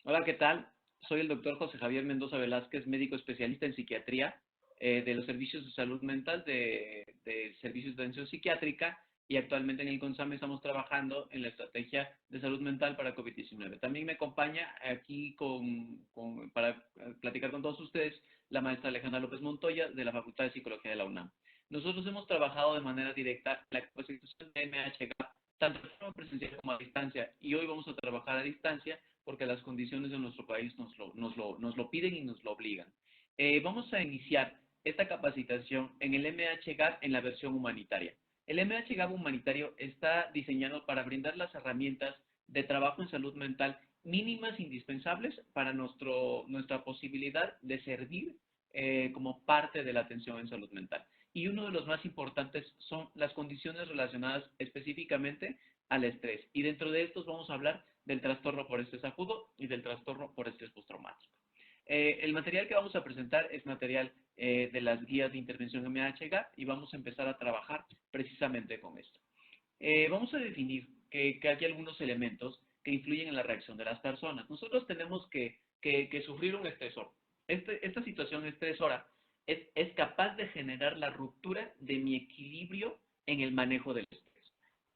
Hola, ¿qué tal? Soy el doctor José Javier Mendoza Velázquez, médico especialista en psiquiatría de los servicios de salud mental de servicios de atención psiquiátrica y actualmente en el CONSAM estamos trabajando en la estrategia de salud mental para COVID-19. También me acompaña aquí para platicar con todos ustedes la maestra Alejandra López Montoya de la Facultad de Psicología de la UNAM. Nosotros hemos trabajado de manera directa en la capacitación de MHGAP, tanto de forma presencial como a distancia, y hoy vamos a trabajar a distancia porque las condiciones de nuestro país nos lo piden y nos lo obligan. Vamos a iniciar esta capacitación en el MHGAP en la versión humanitaria. El MHGAP humanitario está diseñado para brindar las herramientas de trabajo en salud mental mínimas indispensables para nuestra posibilidad de servir como parte de la atención en salud mental. Y uno de los más importantes son las condiciones relacionadas específicamente al estrés. Y dentro de estos vamos a hablar del trastorno por estrés agudo y del trastorno por estrés postraumático. El material que vamos a presentar es material de las guías de intervención MHGAP y vamos a empezar a trabajar precisamente con esto. Vamos a definir que hay algunos elementos que influyen en la reacción de las personas. Nosotros tenemos que sufrir un estresor. Esta situación estresora es capaz de generar la ruptura de mi equilibrio en el manejo del estrés.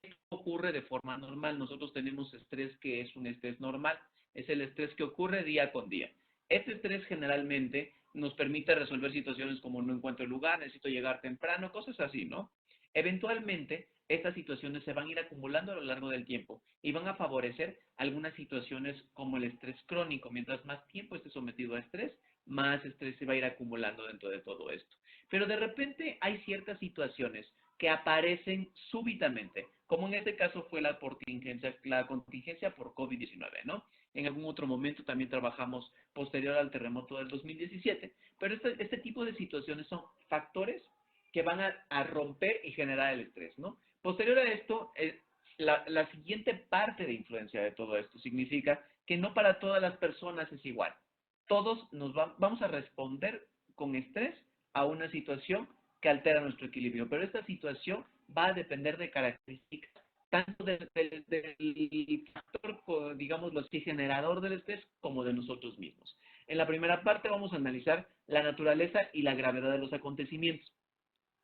Esto ocurre de forma normal. Nosotros tenemos estrés que es un estrés normal. Es el estrés que ocurre día con día. Este estrés generalmente nos permite resolver situaciones como no encuentro lugar, necesito llegar temprano, cosas así, ¿no? Eventualmente, estas situaciones se van a ir acumulando a lo largo del tiempo y van a favorecer algunas situaciones como el estrés crónico. Mientras más tiempo esté sometido a estrés, más estrés se va a ir acumulando dentro de todo esto. Pero de repente hay ciertas situaciones que aparecen súbitamente, como en este caso fue la contingencia por COVID-19, ¿no? En algún otro momento también trabajamos posterior al terremoto del 2017, pero este tipo de situaciones son factores que van a romper y generar el estrés, ¿no? Posterior a esto, la siguiente parte de influencia de todo esto significa que no para todas las personas es igual. Todos vamos a responder con estrés a una situación que altera nuestro equilibrio, pero esta situación va a depender de características tanto del factor, digámoslo así, generador del estrés como de nosotros mismos. En la primera parte vamos a analizar la naturaleza y la gravedad de los acontecimientos.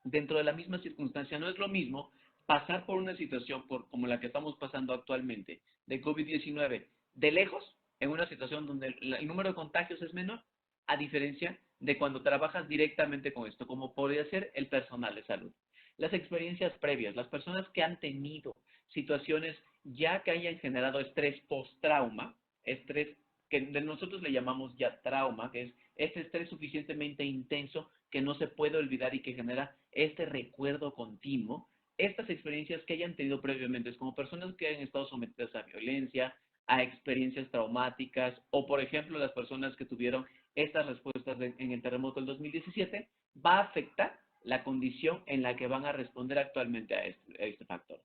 Dentro de la misma circunstancia no es lo mismo pasar por una situación como la que estamos pasando actualmente de COVID-19 de lejos, en una situación donde el número de contagios es menor, a diferencia de cuando trabajas directamente con esto, como podría ser el personal de salud. Las experiencias previas, las personas que han tenido situaciones ya que hayan generado estrés post-trauma, estrés que nosotros le llamamos ya trauma, que es ese estrés suficientemente intenso que no se puede olvidar y que genera este recuerdo continuo. Estas experiencias que hayan tenido previamente, es como personas que hayan estado sometidas a violencia, a experiencias traumáticas, o por ejemplo las personas que tuvieron estas respuestas en el terremoto del 2017, va a afectar la condición en la que van a responder actualmente a este factor.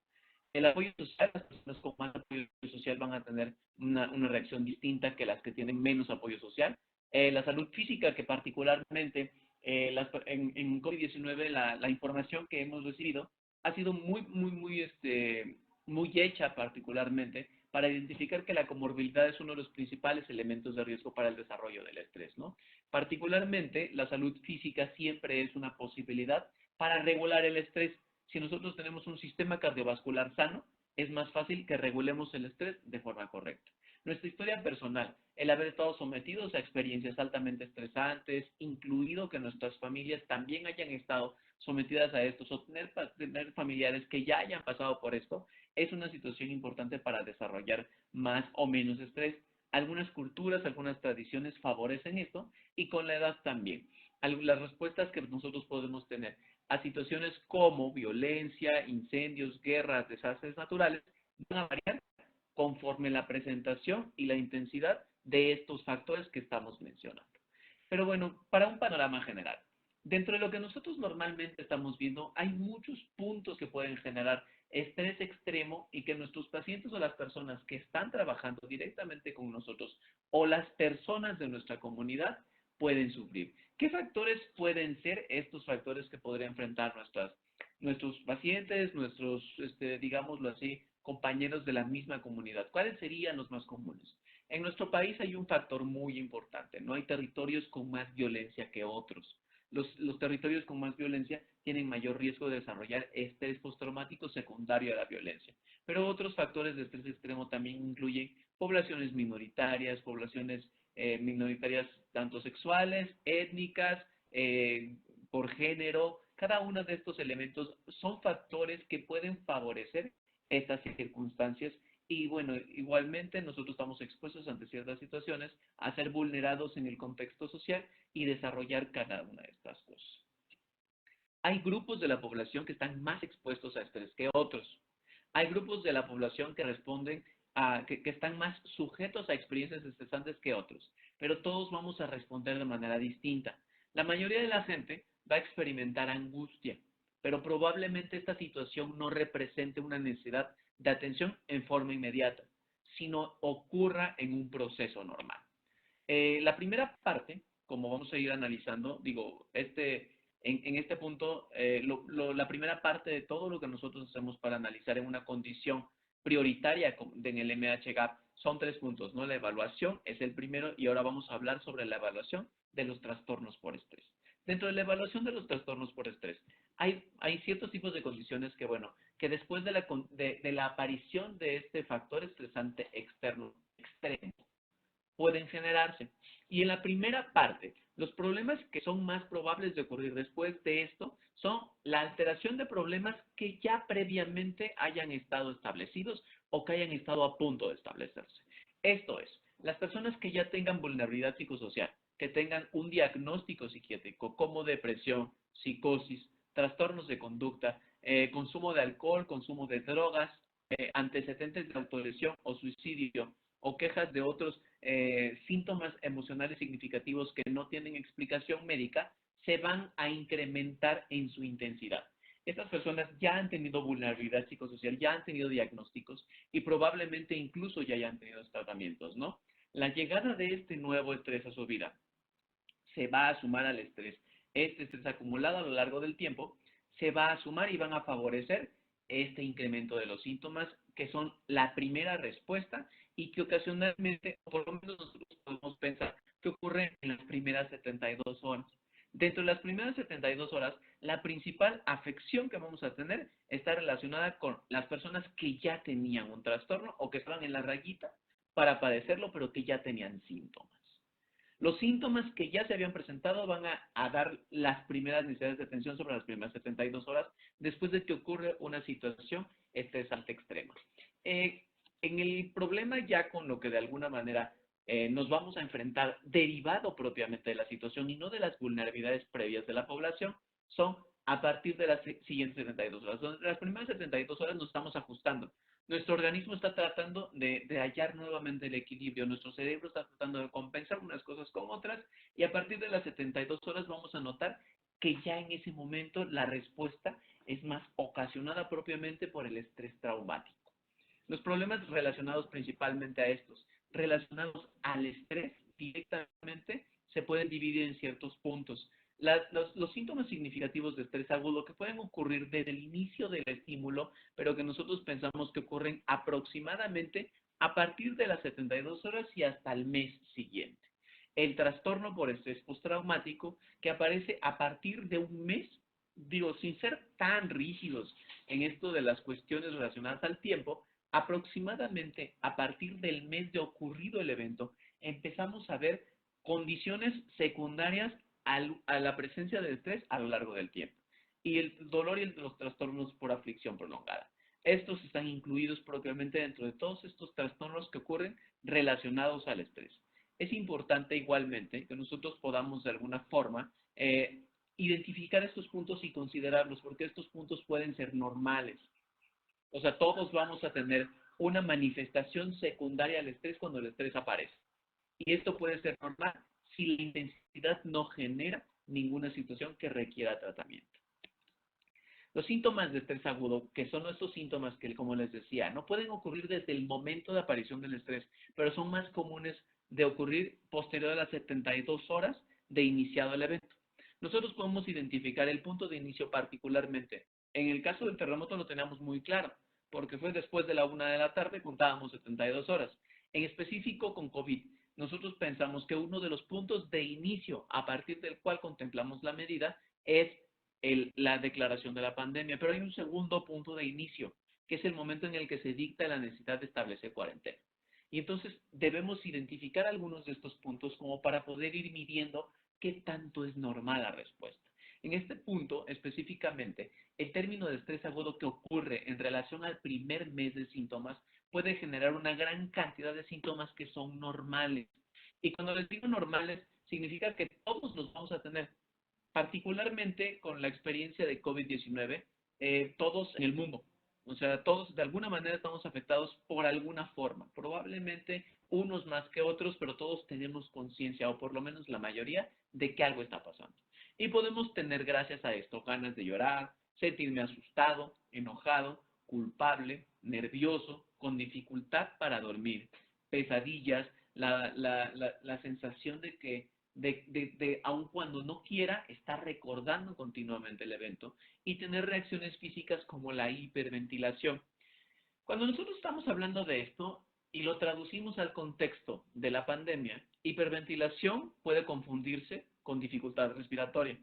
El apoyo social, las personas con más apoyo social van a tener una reacción distinta que las que tienen menos apoyo social. La salud física, que particularmente en COVID-19 la información que hemos recibido ha sido muy hecha particularmente para identificar que la comorbilidad es uno de los principales elementos de riesgo para el desarrollo del estrés, ¿no? Particularmente, la salud física siempre es una posibilidad para regular el estrés. Si nosotros tenemos un sistema cardiovascular sano, es más fácil que regulemos el estrés de forma correcta. Nuestra historia personal, el haber estado sometidos a experiencias altamente estresantes, incluido que nuestras familias también hayan estado sometidas a esto, o tener familiares que ya hayan pasado por esto, es una situación importante para desarrollar más o menos estrés. Algunas culturas, algunas tradiciones favorecen esto y con la edad también. Las respuestas que nosotros podemos tener a situaciones como violencia, incendios, guerras, desastres naturales, van a variar conforme la presentación y la intensidad de estos factores que estamos mencionando. Pero bueno, para un panorama general, dentro de lo que nosotros normalmente estamos viendo, hay muchos puntos que pueden generar estrés extremo y que nuestros pacientes o las personas que están trabajando directamente con nosotros o las personas de nuestra comunidad pueden sufrir. ¿Qué factores pueden ser estos factores que podrían enfrentar nuestros pacientes, digámoslo así, compañeros de la misma comunidad? ¿Cuáles serían los más comunes? En nuestro país hay un factor muy importante, no hay territorios con más violencia que otros. Los territorios con más violencia tienen mayor riesgo de desarrollar estrés postraumático secundario a la violencia. Pero otros factores de estrés extremo también incluyen poblaciones minoritarias tanto sexuales, étnicas, por género. Cada uno de estos elementos son factores que pueden favorecer estas circunstancias y bueno, igualmente nosotros estamos expuestos ante ciertas situaciones a ser vulnerados en el contexto social y desarrollar cada una de estas cosas. Hay grupos de la población que están más expuestos a estrés que otros. Hay grupos de la población que responden que están más sujetos a experiencias estresantes que otros, pero todos vamos a responder de manera distinta. La mayoría de la gente va a experimentar angustia, pero probablemente esta situación no represente una necesidad de atención en forma inmediata, sino ocurra en un proceso normal. La primera parte, como vamos a ir analizando, digo, en este punto, la primera parte de todo lo que nosotros hacemos para analizar en una condición prioritaria en el MHGAP son 3 puntos, ¿no? La evaluación es el primero y ahora vamos a hablar sobre la evaluación de los trastornos por estrés. Dentro de la evaluación de los trastornos por estrés, hay ciertos tipos de condiciones que, bueno, que después de la aparición de este factor estresante externo, extremo, pueden generarse. Y en la primera parte, los problemas que son más probables de ocurrir después de esto son la alteración de problemas que ya previamente hayan estado establecidos o que hayan estado a punto de establecerse. Esto es, las personas que ya tengan vulnerabilidad psicosocial, que tengan un diagnóstico psiquiátrico como depresión, psicosis, trastornos de conducta, consumo de alcohol, consumo de drogas, antecedentes de autolesión o suicidio, o quejas de otros síntomas emocionales significativos que no tienen explicación médica, se van a incrementar en su intensidad. Estas personas ya han tenido vulnerabilidad psicosocial, ya han tenido diagnósticos y probablemente incluso ya hayan tenido tratamientos, ¿no? La llegada de este nuevo estrés a su vida se va a sumar al estrés. Este estrés acumulado a lo largo del tiempo se va a sumar y van a favorecer este incremento de los síntomas que son la primera respuesta y que ocasionalmente, o por lo menos nosotros podemos pensar, que ocurre en las primeras 72 horas. Dentro de las primeras 72 horas, la principal afección que vamos a tener está relacionada con las personas que ya tenían un trastorno o que estaban en la rayita para padecerlo, pero que ya tenían síntomas. Los síntomas que ya se habían presentado van a dar las primeras necesidades de atención sobre las primeras 72 horas después de que ocurre una situación estresante extrema. En el problema ya con lo que de alguna manera nos vamos a enfrentar derivado propiamente de la situación y no de las vulnerabilidades previas de la población, son a partir de las siguientes 72 horas. Donde las primeras 72 horas nos estamos ajustando. Nuestro organismo está tratando de hallar nuevamente el equilibrio, nuestro cerebro está tratando de compensar unas cosas con otras y a partir de las 72 horas vamos a notar que ya en ese momento la respuesta es más ocasionada propiamente por el estrés traumático. Los problemas relacionados principalmente a estos, relacionados al estrés directamente, se pueden dividir en ciertos puntos. Los síntomas significativos de estrés agudo que pueden ocurrir desde el inicio del estímulo, pero que nosotros pensamos que ocurren aproximadamente a partir de las 72 horas y hasta el mes siguiente. El trastorno por estrés postraumático que aparece a partir de un mes, digo, sin ser tan rígidos en esto de las cuestiones relacionadas al tiempo, aproximadamente a partir del mes de ocurrido el evento, empezamos a ver condiciones secundarias a la presencia del estrés a lo largo del tiempo. Y el dolor y los trastornos por aflicción prolongada. Estos están incluidos propiamente dentro de todos estos trastornos que ocurren relacionados al estrés. Es importante igualmente que nosotros podamos de alguna forma identificar estos puntos y considerarlos, porque estos puntos pueden ser normales. O sea, todos vamos a tener una manifestación secundaria al estrés cuando el estrés aparece. Y esto puede ser normal si la intensidad no genera ninguna situación que requiera tratamiento. Los síntomas de estrés agudo, que son estos síntomas que, como les decía, no pueden ocurrir desde el momento de aparición del estrés, pero son más comunes de ocurrir posterior a las 72 horas de iniciado el evento. Nosotros podemos identificar el punto de inicio particularmente. En el caso del terremoto lo teníamos muy claro, porque fue después de la 1 de la tarde, contábamos 72 horas. En específico con COVID, nosotros pensamos que uno de los puntos de inicio a partir del cual contemplamos la medida es la declaración de la pandemia, pero hay un segundo punto de inicio, que es el momento en el que se dicta la necesidad de establecer cuarentena. Y entonces debemos identificar algunos de estos puntos como para poder ir midiendo qué tanto es normal la respuesta. En este punto, específicamente, el término de estrés agudo que ocurre en relación al primer mes de síntomas puede generar una gran cantidad de síntomas que son normales. Y cuando les digo normales, significa que todos los vamos a tener, particularmente con la experiencia de COVID-19, todos en el mundo. O sea, todos de alguna manera estamos afectados por alguna forma. Probablemente unos más que otros, pero todos tenemos conciencia, o por lo menos la mayoría, de que algo está pasando. Y podemos tener, gracias a esto, ganas de llorar, sentirme asustado, enojado, culpable, nervioso, con dificultad para dormir, pesadillas, la sensación de que aun cuando no quiera, estar recordando continuamente el evento y tener reacciones físicas como la hiperventilación. Cuando nosotros estamos hablando de esto y lo traducimos al contexto de la pandemia, hiperventilación puede confundirse con dificultad respiratoria.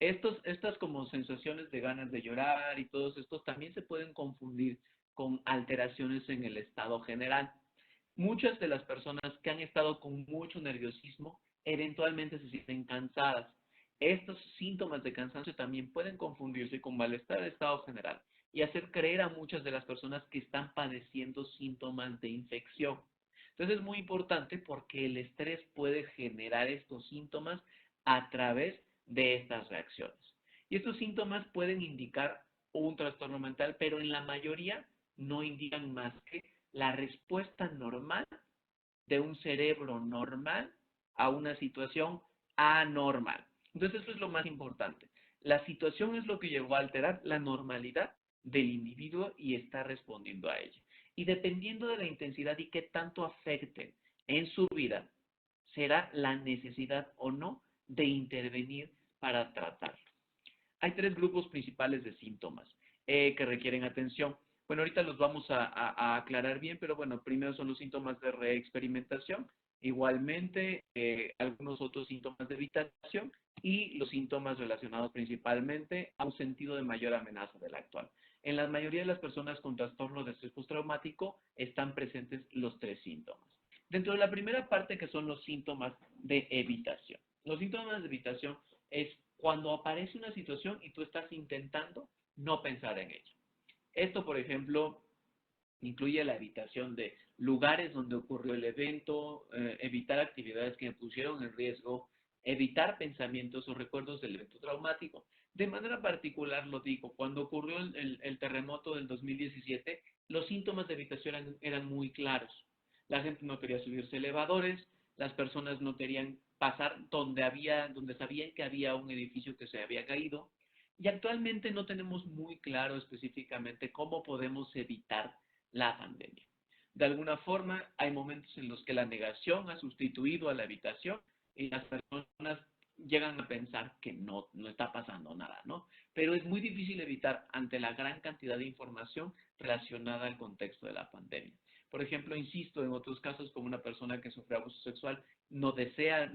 Estas como sensaciones de ganas de llorar y todos estos también se pueden confundir con alteraciones en el estado general. Muchas de las personas que han estado con mucho nerviosismo eventualmente se sienten cansadas. Estos síntomas de cansancio también pueden confundirse con malestar de estado general y hacer creer a muchas de las personas que están padeciendo síntomas de infección. Entonces es muy importante porque el estrés puede generar estos síntomas a través de estas reacciones. Y estos síntomas pueden indicar un trastorno mental, pero en la mayoría no indican más que la respuesta normal de un cerebro normal a una situación anormal. Entonces eso es lo más importante. La situación es lo que llevó a alterar la normalidad del individuo y está respondiendo a ella. Y dependiendo de la intensidad y qué tanto afecte en su vida, será la necesidad o no de intervenir para tratarlo. Hay tres grupos principales de síntomas que requieren atención. Bueno, ahorita los vamos a aclarar bien, pero bueno, primero son los síntomas de reexperimentación, igualmente algunos otros síntomas de evitación y los síntomas relacionados principalmente a un sentido de mayor amenaza del actual. En la mayoría de las personas con trastorno de estrés postraumático están presentes los tres síntomas. Dentro de la primera parte que son los síntomas de evitación. Los síntomas de evitación es cuando aparece una situación y tú estás intentando no pensar en ella. Esto, por ejemplo, incluye la evitación de lugares donde ocurrió el evento, evitar actividades que me pusieron en riesgo, evitar pensamientos o recuerdos del evento traumático. De manera particular, lo digo, cuando ocurrió el terremoto del 2017, los síntomas de evitación eran muy claros. La gente no quería subirse a elevadores, las personas no querían pasar donde sabían que había un edificio que se había caído. Y actualmente no tenemos muy claro específicamente cómo podemos evitar la pandemia. De alguna forma, hay momentos en los que la negación ha sustituido a la evitación y las personas llegan a pensar que no está pasando nada, ¿no? Pero es muy difícil evitar ante la gran cantidad de información relacionada al contexto de la pandemia. Por ejemplo, insisto, en otros casos, como una persona que sufre abuso sexual no desea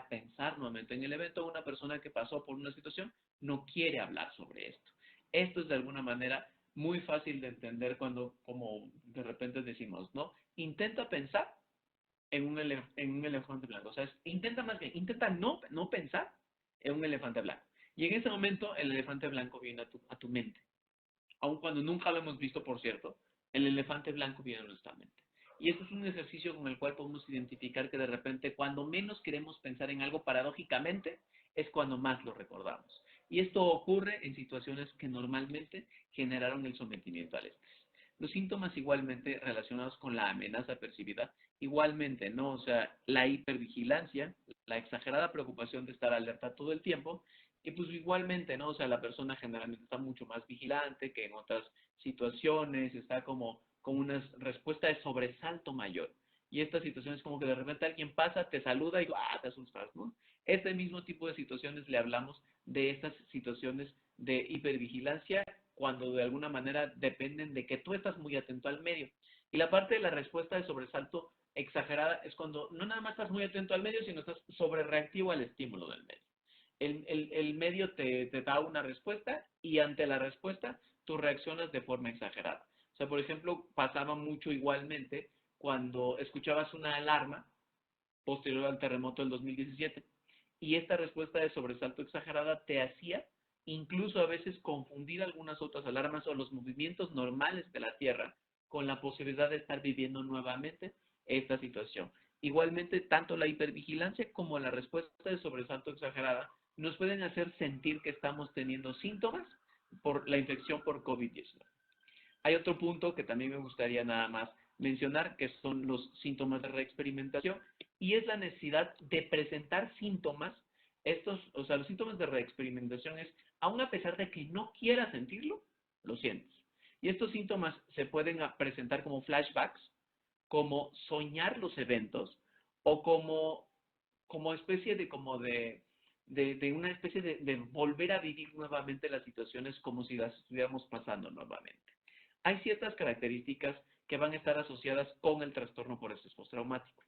pensar nuevamente en el evento, una persona que pasó por una situación no quiere hablar sobre esto. Esto es de alguna manera muy fácil de entender cuando, como de repente decimos, ¿no? Intenta pensar en un elefante blanco. O sea, intenta no pensar en un elefante blanco. Y en ese momento el elefante blanco viene a tu mente. Aun cuando nunca lo hemos visto, por cierto, el elefante blanco viene a nuestra mente. Y esto es un ejercicio con el cual podemos identificar que de repente cuando menos queremos pensar en algo paradójicamente es cuando más lo recordamos. Y esto ocurre en situaciones que normalmente generaron el sometimiento al estrés. Los síntomas igualmente relacionados con la amenaza percibida, igualmente, ¿no? O sea, la hipervigilancia, la exagerada preocupación de estar alerta todo el tiempo, y pues igualmente, ¿no? O sea, la persona generalmente está mucho más vigilante que en otras situaciones, está como con una respuesta de sobresalto mayor. Y esta situación es como que de repente alguien pasa, te saluda y te asustas, ¿no? Este mismo tipo de situaciones le hablamos de estas situaciones de hipervigilancia cuando de alguna manera dependen de que tú estás muy atento al medio. Y la parte de la respuesta de sobresalto exagerada es cuando no nada más estás muy atento al medio, sino estás sobrereactivo al estímulo del medio. El medio te da una respuesta y ante la respuesta tú reaccionas de forma exagerada. O sea, por ejemplo, pasaba mucho igualmente cuando escuchabas una alarma posterior al terremoto del 2017 y esta respuesta de sobresalto exagerada te hacía incluso a veces confundir algunas otras alarmas o los movimientos normales de la Tierra con la posibilidad de estar viviendo nuevamente esta situación. Igualmente, tanto la hipervigilancia como la respuesta de sobresalto exagerada nos pueden hacer sentir que estamos teniendo síntomas por la infección por COVID-19. Hay otro punto que también me gustaría nada más mencionar, que son los síntomas de reexperimentación, y es la necesidad de presentar síntomas. O sea, los síntomas de reexperimentación es, aun a pesar de que no quieras sentirlo, lo sientes. Y estos síntomas se pueden presentar como flashbacks, como soñar los eventos, o como especie de una especie de volver a vivir nuevamente las situaciones como si las estuviéramos pasando nuevamente. Hay ciertas características que van a estar asociadas con el trastorno por estrés postraumático.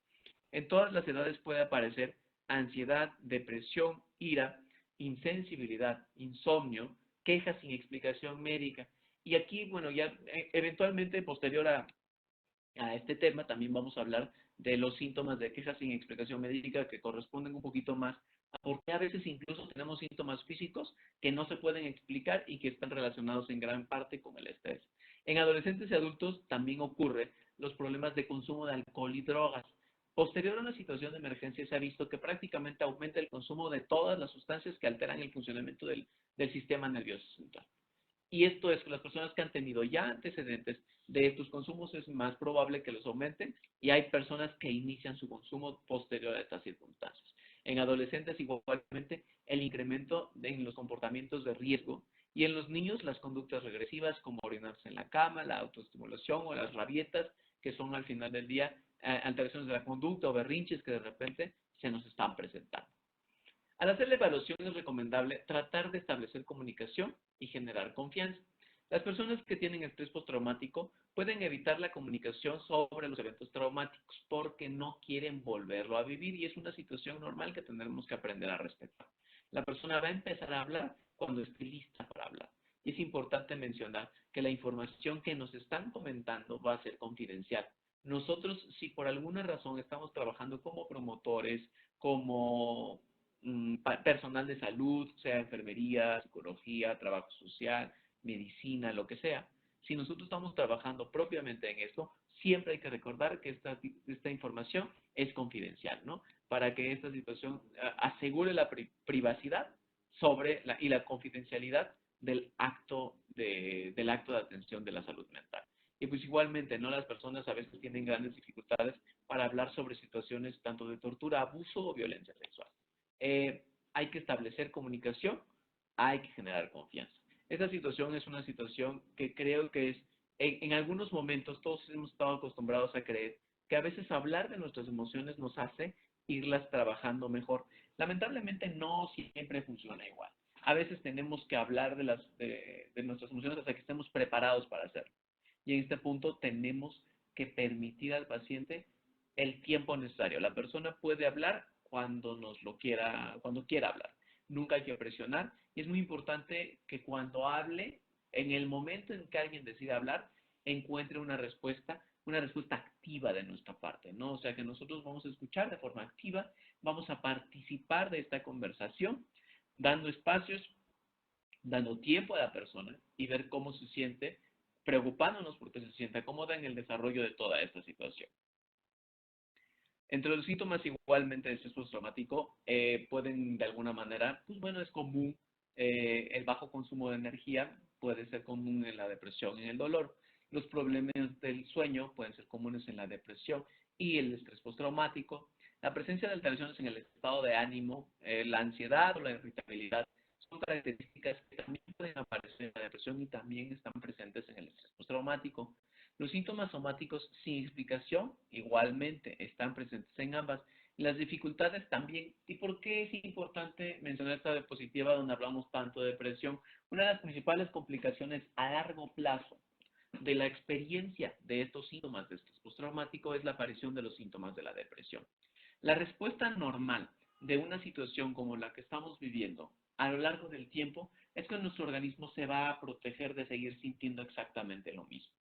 En todas las edades puede aparecer ansiedad, depresión, ira, insensibilidad, insomnio, quejas sin explicación médica. Y aquí, bueno, ya eventualmente posterior a este tema también vamos a hablar de los síntomas de quejas sin explicación médica que corresponden un poquito más a porque a veces incluso tenemos síntomas físicos que no se pueden explicar y que están relacionados en gran parte con el estrés. En adolescentes y adultos también ocurre los problemas de consumo de alcohol y drogas. Posterior a una situación de emergencia se ha visto que prácticamente aumenta el consumo de todas las sustancias que alteran el funcionamiento del sistema nervioso central. Y esto es que las personas que han tenido ya antecedentes de estos consumos es más probable que los aumenten y hay personas que inician su consumo posterior a estas circunstancias. En adolescentes igualmente el incremento en los comportamientos de riesgo y en los niños las conductas regresivas como orinarse en la cama, la autoestimulación o las rabietas que son al final del día alteraciones de la conducta o berrinches que de repente se nos están presentando. Al hacer la evaluación es recomendable tratar de establecer comunicación y generar confianza. Las personas que tienen estrés postraumático pueden evitar la comunicación sobre los eventos traumáticos porque no quieren volverlo a vivir y es una situación normal que tendremos que aprender a respetar. La persona va a empezar a hablar cuando esté lista para hablar. Y es importante mencionar que la información que nos están comentando va a ser confidencial. Nosotros, si por alguna razón estamos trabajando como promotores, como personal de salud, sea enfermería, psicología, trabajo social, medicina, lo que sea. Si nosotros estamos trabajando propiamente en esto, siempre hay que recordar que esta información es confidencial, ¿no? Para que esta situación asegure la privacidad y la confidencialidad del acto de atención de la salud mental. Y pues igualmente, ¿no? Las personas a veces tienen grandes dificultades para hablar sobre situaciones tanto de tortura, abuso o violencia sexual. Hay que establecer comunicación, hay que generar confianza. Esta situación es una situación que creo que es, en algunos momentos todos hemos estado acostumbrados a creer que a veces hablar de nuestras emociones nos hace irlas trabajando mejor. Lamentablemente no siempre funciona igual. A veces tenemos que hablar de nuestras emociones hasta que estemos preparados para hacerlo. Y en este punto tenemos que permitir al paciente el tiempo necesario. La persona puede hablar cuando quiera hablar. Nunca hay que presionar y es muy importante que cuando hable, en el momento en que alguien decida hablar, encuentre una respuesta activa de nuestra parte, ¿no? O sea, que nosotros vamos a escuchar de forma activa, vamos a participar de esta conversación, dando espacios, dando tiempo a la persona y ver cómo se siente, preocupándonos porque se sienta cómoda en el desarrollo de toda esta situación. Entre los síntomas igualmente de estrés postraumático pueden de alguna manera, pues bueno, es común el bajo consumo de energía, puede ser común en la depresión y en el dolor. Los problemas del sueño pueden ser comunes en la depresión y el estrés postraumático. La presencia de alteraciones en el estado de ánimo, la ansiedad o la irritabilidad son características que también pueden aparecer en la depresión y también están presentes en el estrés postraumático. Los síntomas somáticos sin explicación igualmente están presentes en ambas. Las dificultades también. ¿Y por qué es importante mencionar esta diapositiva donde hablamos tanto de depresión? Una de las principales complicaciones a largo plazo de la experiencia de estos síntomas de estrés postraumático es la aparición de los síntomas de la depresión. La respuesta normal de una situación como la que estamos viviendo a lo largo del tiempo es que nuestro organismo se va a proteger de seguir sintiendo exactamente lo mismo.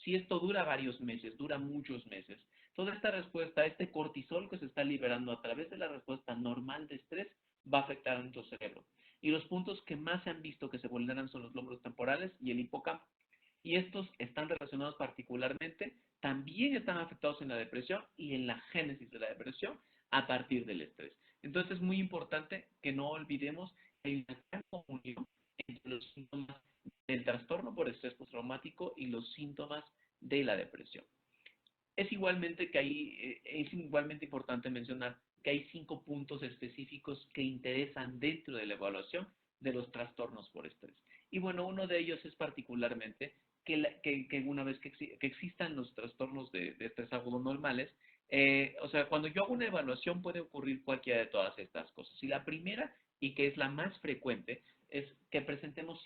Si esto dura varios meses, dura muchos meses, toda esta respuesta, este cortisol que se está liberando a través de la respuesta normal de estrés, va a afectar a nuestro cerebro. Y los puntos que más se han visto que se vulneran son los lóbulos temporales y el hipocampo. Y estos están relacionados particularmente, también están afectados en la depresión y en la génesis de la depresión a partir del estrés. Entonces es muy importante que no olvidemos que hay una gran comunión entre los síntomas del trastorno por estrés postraumático y los síntomas de la depresión. Es igualmente importante mencionar que hay 5 puntos específicos que interesan dentro de la evaluación de los trastornos por estrés. Y bueno, uno de ellos es particularmente que una vez que existan los trastornos de estrés agudo normales, o sea, cuando yo hago una evaluación puede ocurrir cualquiera de todas estas cosas. Y la primera, y que es la más frecuente, es que presentemos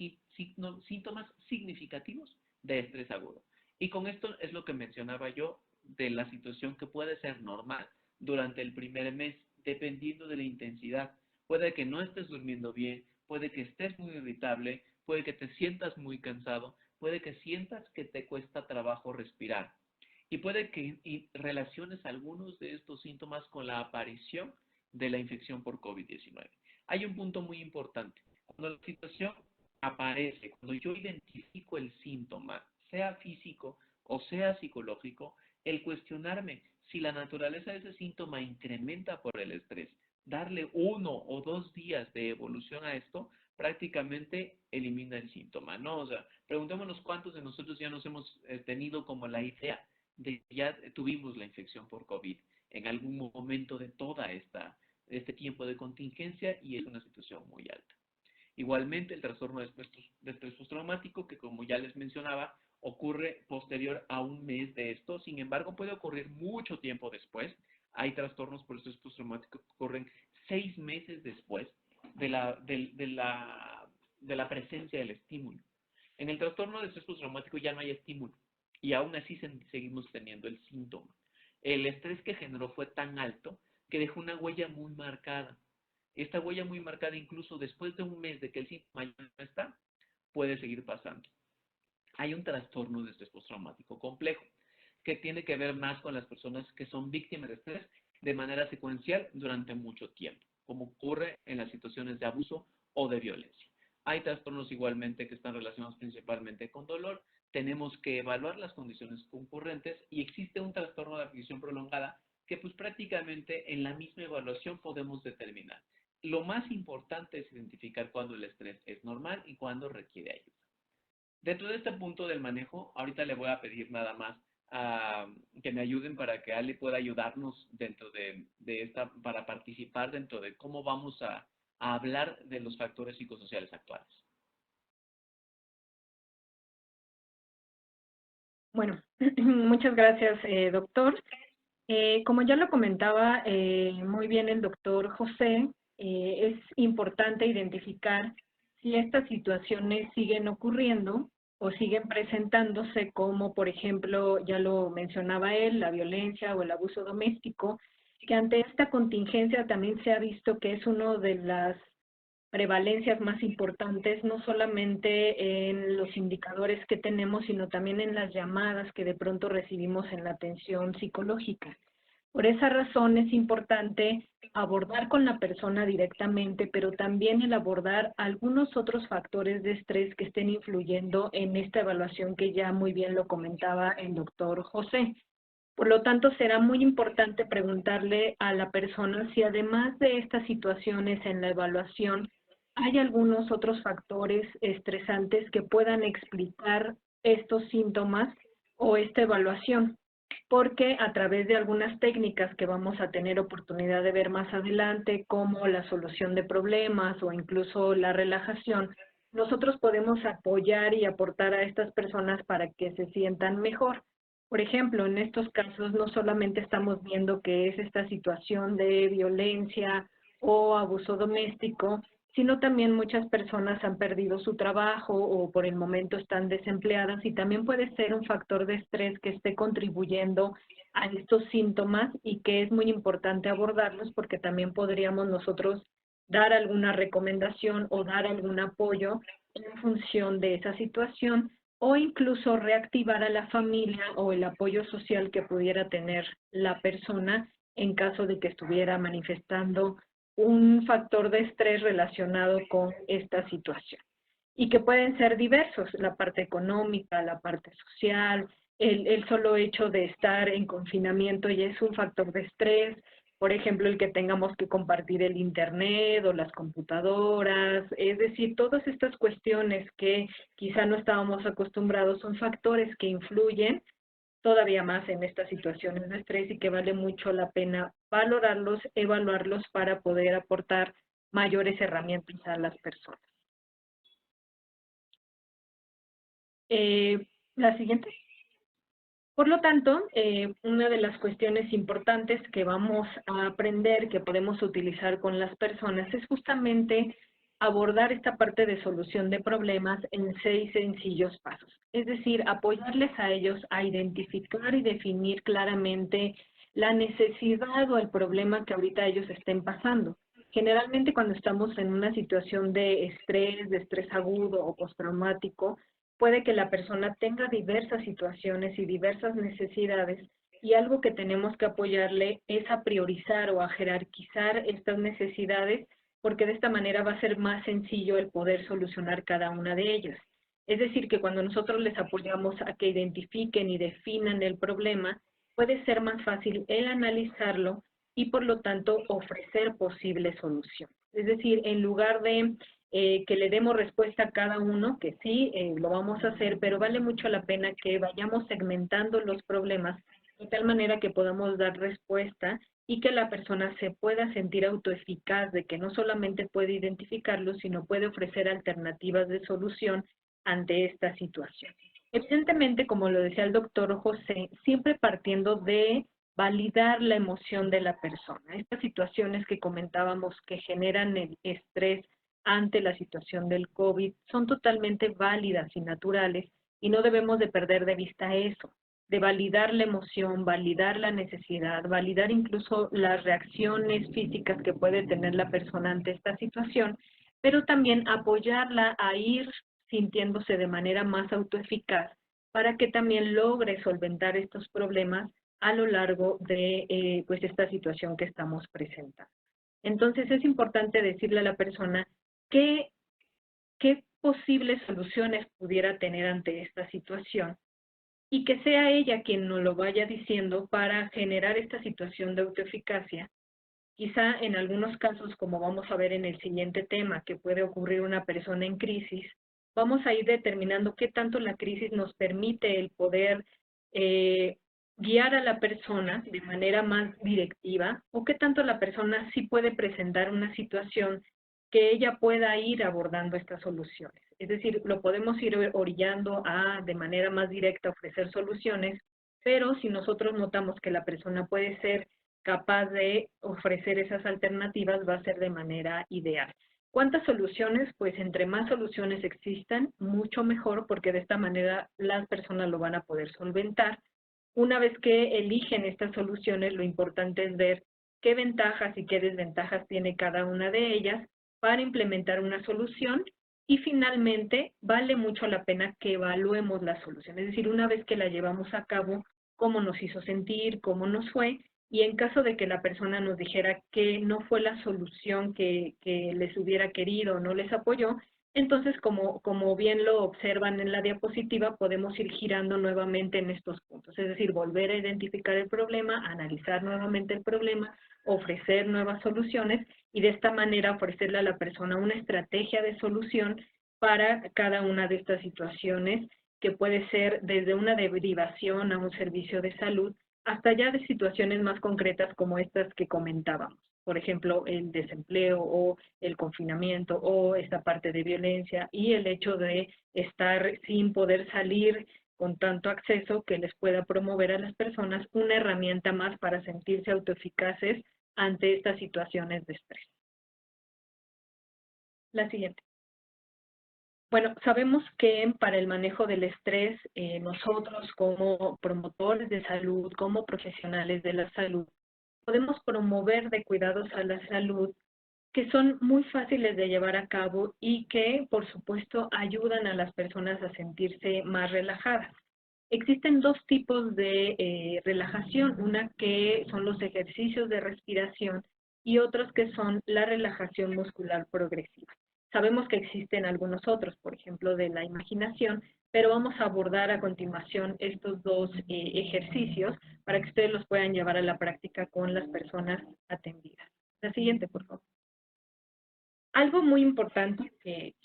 síntomas significativos de estrés agudo. Y con esto es lo que mencionaba yo de la situación que puede ser normal durante el primer mes, dependiendo de la intensidad. Puede que no estés durmiendo bien, puede que estés muy irritable, puede que te sientas muy cansado, puede que sientas que te cuesta trabajo respirar. Y puede que relaciones algunos de estos síntomas con la aparición de la infección por COVID-19. Hay un punto muy importante. Cuando la situación aparece, cuando yo identifico el síntoma, sea físico o sea psicológico, el cuestionarme si la naturaleza de ese síntoma incrementa por el estrés, darle 1 o 2 días de evolución a esto, prácticamente elimina el síntoma, ¿no? O sea, preguntémonos cuántos de nosotros ya nos hemos tenido como la idea de que ya tuvimos la infección por COVID en algún momento de este tiempo de contingencia y es una situación muy alta. Igualmente, el trastorno de estrés postraumático, que como ya les mencionaba, ocurre posterior a un mes de esto, sin embargo, puede ocurrir mucho tiempo después. Hay trastornos por estrés postraumático que ocurren 6 meses después de la presencia del estímulo. En el trastorno de estrés postraumático ya no hay estímulo y aún así seguimos teniendo el síntoma. El estrés que generó fue tan alto que dejó una huella muy marcada. Esta huella muy marcada, incluso después de un mes de que el síntoma ya no está, puede seguir pasando. Hay un trastorno de estrés postraumático complejo que tiene que ver más con las personas que son víctimas de estrés de manera secuencial durante mucho tiempo, como ocurre en las situaciones de abuso o de violencia. Hay trastornos igualmente que están relacionados principalmente con dolor. Tenemos que evaluar las condiciones concurrentes y existe un trastorno de aflicción prolongada que pues prácticamente en la misma evaluación podemos determinar. Lo más importante es identificar cuándo el estrés es normal y cuándo requiere ayuda. Dentro de este punto del manejo, ahorita le voy a pedir nada más que me ayuden para que Ale pueda ayudarnos dentro de esta, para participar dentro de cómo vamos a hablar de los factores psicosociales actuales. Bueno, muchas gracias, doctor. Como ya lo comentaba muy bien el doctor José, es importante identificar si estas situaciones siguen ocurriendo o siguen presentándose como, por ejemplo, ya lo mencionaba él, la violencia o el abuso doméstico, que ante esta contingencia también se ha visto que es uno de las prevalencias más importantes, no solamente en los indicadores que tenemos, sino también en las llamadas que de pronto recibimos en la atención psicológica. Por esa razón es importante abordar con la persona directamente, pero también el abordar algunos otros factores de estrés que estén influyendo en esta evaluación que ya muy bien lo comentaba el doctor José. Por lo tanto, será muy importante preguntarle a la persona si además de estas situaciones en la evaluación, hay algunos otros factores estresantes que puedan explicar estos síntomas o esta evaluación, porque a través de algunas técnicas que vamos a tener oportunidad de ver más adelante, como la solución de problemas o incluso la relajación, nosotros podemos apoyar y aportar a estas personas para que se sientan mejor. Por ejemplo, en estos casos no solamente estamos viendo que es esta situación de violencia o abuso doméstico, sino también muchas personas han perdido su trabajo o por el momento están desempleadas y también puede ser un factor de estrés que esté contribuyendo a estos síntomas y que es muy importante abordarlos porque también podríamos nosotros dar alguna recomendación o dar algún apoyo en función de esa situación o incluso reactivar a la familia o el apoyo social que pudiera tener la persona en caso de que estuviera manifestando un factor de estrés relacionado con esta situación. Y que pueden ser diversos, la parte económica, la parte social, el solo hecho de estar en confinamiento ya es un factor de estrés, por ejemplo, el que tengamos que compartir el internet o las computadoras, es decir, todas estas cuestiones que quizá no estábamos acostumbrados son factores que influyen todavía más en estas situaciones de estrés y que vale mucho la pena valorarlos, evaluarlos para poder aportar mayores herramientas a las personas. La siguiente. Por lo tanto, una de las cuestiones importantes que vamos a aprender, que podemos utilizar con las personas, es justamente abordar esta parte de solución de problemas en 6 sencillos pasos. Es decir, apoyarles a ellos a identificar y definir claramente la necesidad o el problema que ahorita ellos estén pasando. Generalmente cuando estamos en una situación de estrés agudo o postraumático, puede que la persona tenga diversas situaciones y diversas necesidades y algo que tenemos que apoyarle es a priorizar o a jerarquizar estas necesidades porque de esta manera va a ser más sencillo el poder solucionar cada una de ellas. Es decir, que cuando nosotros les apoyamos a que identifiquen y definan el problema, puede ser más fácil el analizarlo y por lo tanto ofrecer posibles soluciones. Es decir, en lugar de que le demos respuesta a cada uno, que sí, lo vamos a hacer, pero vale mucho la pena que vayamos segmentando los problemas de tal manera que podamos dar respuesta y que la persona se pueda sentir autoeficaz de que no solamente puede identificarlo, sino puede ofrecer alternativas de solución ante esta situación. Evidentemente, como lo decía el doctor José, siempre partiendo de validar la emoción de la persona. Estas situaciones que comentábamos que generan el estrés ante la situación del COVID son totalmente válidas y naturales y no debemos de perder de vista eso, de validar la emoción, validar la necesidad, validar incluso las reacciones físicas que puede tener la persona ante esta situación, pero también apoyarla a ir sintiéndose de manera más autoeficaz para que también logre solventar estos problemas a lo largo de pues esta situación que estamos presentando. Entonces es importante decirle a la persona qué posibles soluciones pudiera tener ante esta situación y que sea ella quien nos lo vaya diciendo para generar esta situación de autoeficacia. Quizá en algunos casos, como vamos a ver en el siguiente tema, que puede ocurrir una persona en crisis, vamos a ir determinando qué tanto la crisis nos permite el poder guiar a la persona de manera más directiva o qué tanto la persona sí puede presentar una situación que ella pueda ir abordando estas soluciones. Es decir, lo podemos ir orillando a de manera más directa ofrecer soluciones, pero si nosotros notamos que la persona puede ser capaz de ofrecer esas alternativas, va a ser de manera ideal. ¿Cuántas soluciones? Pues entre más soluciones existan, mucho mejor, porque de esta manera las personas lo van a poder solventar. Una vez que eligen estas soluciones, lo importante es ver qué ventajas y qué desventajas tiene cada una de ellas para implementar una solución y finalmente vale mucho la pena que evaluemos la solución. Es decir, una vez que la llevamos a cabo, cómo nos hizo sentir, cómo nos fue, y en caso de que la persona nos dijera que no fue la solución que les hubiera querido o no les apoyó, entonces, como bien lo observan en la diapositiva, podemos ir girando nuevamente en estos puntos. Es decir, volver a identificar el problema, analizar nuevamente el problema, ofrecer nuevas soluciones y de esta manera ofrecerle a la persona una estrategia de solución para cada una de estas situaciones, que puede ser desde una derivación a un servicio de salud hasta ya de situaciones más concretas como estas que comentábamos. Por ejemplo, el desempleo o el confinamiento o esta parte de violencia y el hecho de estar sin poder salir con tanto acceso que les pueda promover a las personas una herramienta más para sentirse autoeficaces ante estas situaciones de estrés. La siguiente. Bueno, sabemos que para el manejo del estrés, nosotros como promotores de salud, como profesionales de la salud, podemos promover de cuidados a la salud que son muy fáciles de llevar a cabo y que, por supuesto, ayudan a las personas a sentirse más relajadas. Existen dos tipos de relajación, una que son los ejercicios de respiración y otros que son la relajación muscular progresiva. Sabemos que existen algunos otros, por ejemplo, de la imaginación, pero vamos a abordar a continuación estos dos ejercicios para que ustedes los puedan llevar a la práctica con las personas atendidas. La siguiente, por favor. Algo muy importante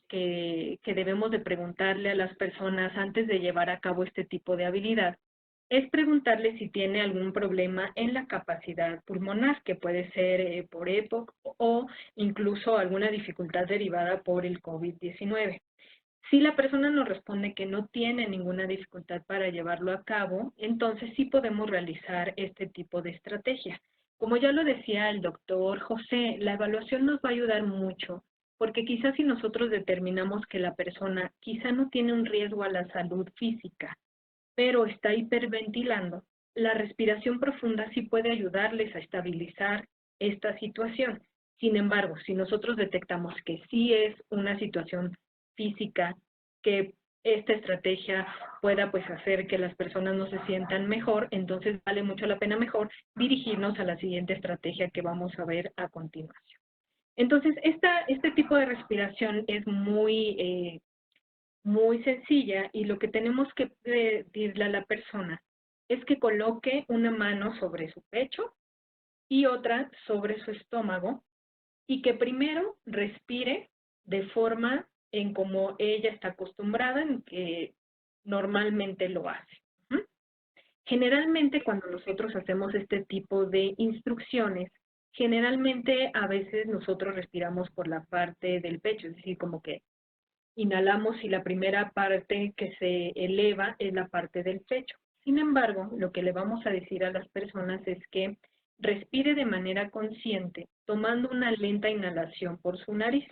que debemos de preguntarle a las personas antes de llevar a cabo este tipo de habilidad es preguntarle si tiene algún problema en la capacidad pulmonar, que puede ser por EPOC o incluso alguna dificultad derivada por el COVID-19. Si la persona nos responde que no tiene ninguna dificultad para llevarlo a cabo, entonces sí podemos realizar este tipo de estrategia. Como ya lo decía el doctor José, la evaluación nos va a ayudar mucho, porque quizás si nosotros determinamos que la persona quizá no tiene un riesgo a la salud física, pero está hiperventilando, la respiración profunda sí puede ayudarles a estabilizar esta situación. Sin embargo, si nosotros detectamos que sí es una situación física, que esta estrategia pueda pues hacer que las personas no se sientan mejor, entonces vale mucho la pena mejor dirigirnos a la siguiente estrategia que vamos a ver a continuación. Entonces, este tipo de respiración es muy sencilla y lo que tenemos que pedirle a la persona es que coloque una mano sobre su pecho y otra sobre su estómago y que primero respire de forma en como ella está acostumbrada, en que normalmente lo hace. Generalmente cuando nosotros hacemos este tipo de instrucciones, generalmente a veces nosotros respiramos por la parte del pecho, es decir, como que inhalamos y la primera parte que se eleva es la parte del pecho. Sin embargo, lo que le vamos a decir a las personas es que respire de manera consciente, tomando una lenta inhalación por su nariz.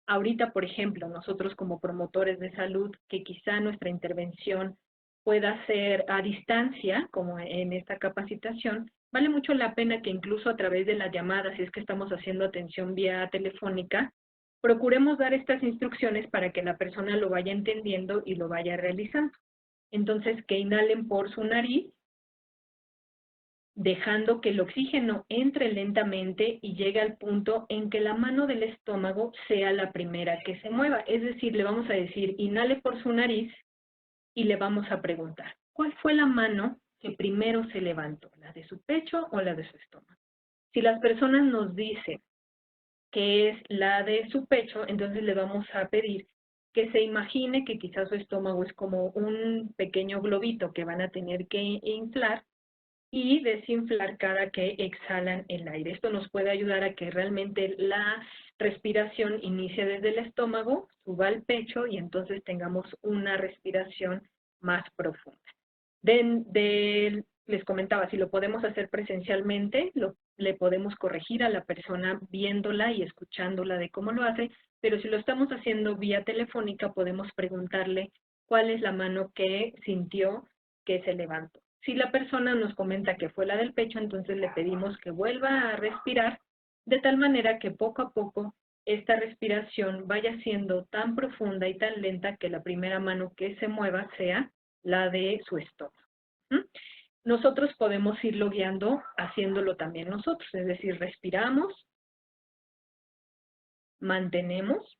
Ahorita, por ejemplo, nosotros como promotores de salud, que quizá nuestra intervención pueda ser a distancia, como en esta capacitación, vale mucho la pena que incluso a través de las llamadas, si es que estamos haciendo atención vía telefónica, procuremos dar estas instrucciones para que la persona lo vaya entendiendo y lo vaya realizando. Entonces, que inhalen por su nariz, dejando que el oxígeno entre lentamente y llegue al punto en que la mano del estómago sea la primera que se mueva. Es decir, le vamos a decir, inhale por su nariz y le vamos a preguntar, ¿cuál fue la mano que primero se levantó? ¿La de su pecho o la de su estómago? Si las personas nos dicen que es la de su pecho, entonces le vamos a pedir que se imagine que quizás su estómago es como un pequeño globito que van a tener que inflar y desinflar cada que exhalan el aire. Esto nos puede ayudar a que realmente la respiración inicie desde el estómago, suba al pecho y entonces tengamos una respiración más profunda. Les comentaba, si lo podemos hacer presencialmente, le podemos corregir a la persona viéndola y escuchándola de cómo lo hace, pero si lo estamos haciendo vía telefónica, podemos preguntarle cuál es la mano que sintió que se levantó. Si la persona nos comenta que fue la del pecho, entonces le pedimos que vuelva a respirar de tal manera que poco a poco esta respiración vaya siendo tan profunda y tan lenta que la primera mano que se mueva sea la de su estómago. Nosotros podemos irlo guiando haciéndolo también nosotros, es decir, respiramos, mantenemos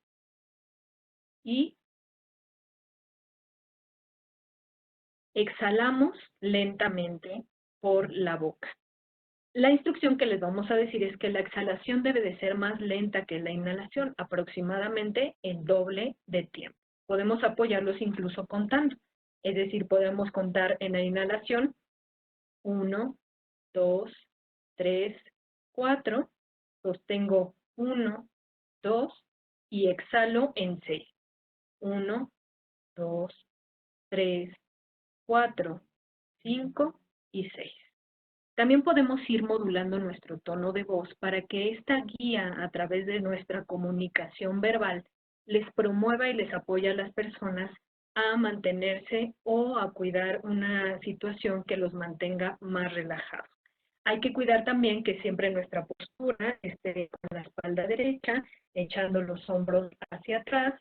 y exhalamos lentamente por la boca. La instrucción que les vamos a decir es que la exhalación debe de ser más lenta que la inhalación, aproximadamente el doble de tiempo. Podemos apoyarlos incluso contando, es decir, podemos contar en la inhalación 1, 2, 3, 4, sostengo 1, 2 y exhalo en 6. 1, 2, 3, 4, 5 y 6. También podemos ir modulando nuestro tono de voz para que esta guía a través de nuestra comunicación verbal les promueva y les apoya a las personas a mantenerse o a cuidar una situación que los mantenga más relajados. Hay que cuidar también que siempre nuestra postura esté con la espalda derecha, echando los hombros hacia atrás,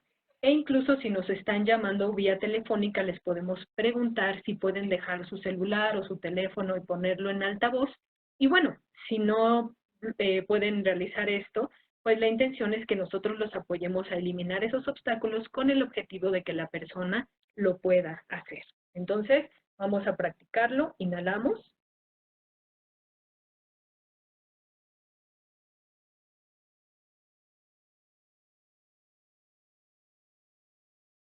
e incluso si nos están llamando vía telefónica, les podemos preguntar si pueden dejar su celular o su teléfono y ponerlo en altavoz. Y bueno, si no pueden realizar esto, pues la intención es que nosotros los apoyemos a eliminar esos obstáculos con el objetivo de que la persona lo pueda hacer. Entonces, vamos a practicarlo. Inhalamos.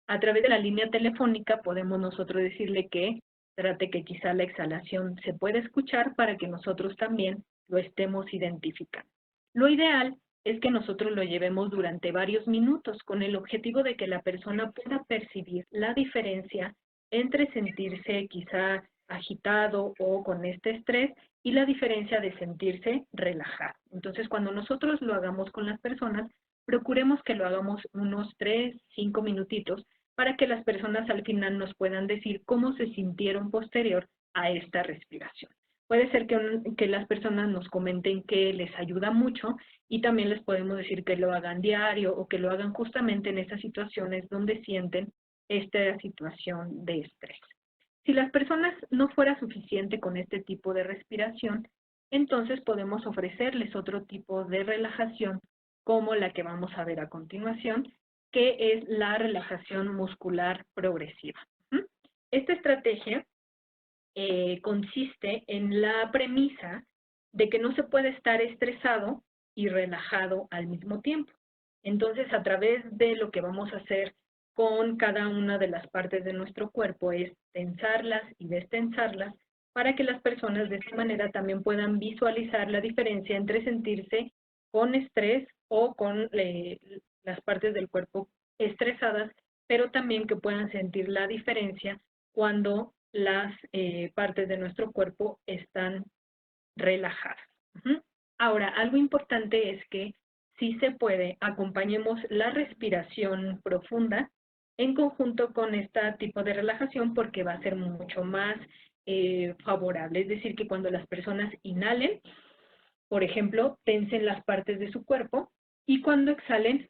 A través de la línea telefónica podemos nosotros decirle que trate que quizá la exhalación se pueda escuchar para que nosotros también lo estemos identificando. Lo ideal es que nosotros lo llevemos durante varios minutos con el objetivo de que la persona pueda percibir la diferencia entre sentirse quizá agitado o con este estrés y la diferencia de sentirse relajado. Entonces, cuando nosotros lo hagamos con las personas, procuremos que lo hagamos unos 3, 5 minutitos para que las personas al final nos puedan decir cómo se sintieron posterior a esta respiración. Puede ser que las personas nos comenten que les ayuda mucho y también les podemos decir que lo hagan diario o que lo hagan justamente en esas situaciones donde sienten esta situación de estrés. Si las personas no fuera suficiente con este tipo de respiración, entonces podemos ofrecerles otro tipo de relajación como la que vamos a ver a continuación, que es la relajación muscular progresiva. Esta estrategia consiste en la premisa de que no se puede estar estresado y relajado al mismo tiempo. Entonces, a través de lo que vamos a hacer con cada una de las partes de nuestro cuerpo es tensarlas y destensarlas para que las personas de esta manera también puedan visualizar la diferencia entre sentirse con estrés o con las partes del cuerpo estresadas, pero también que puedan sentir la diferencia cuando las partes de nuestro cuerpo están relajadas. Ahora, algo importante es que si se puede, acompañemos la respiración profunda en conjunto con este tipo de relajación porque va a ser mucho más favorable. Es decir, que cuando las personas inhalen, por ejemplo, tensen las partes de su cuerpo y cuando exhalen,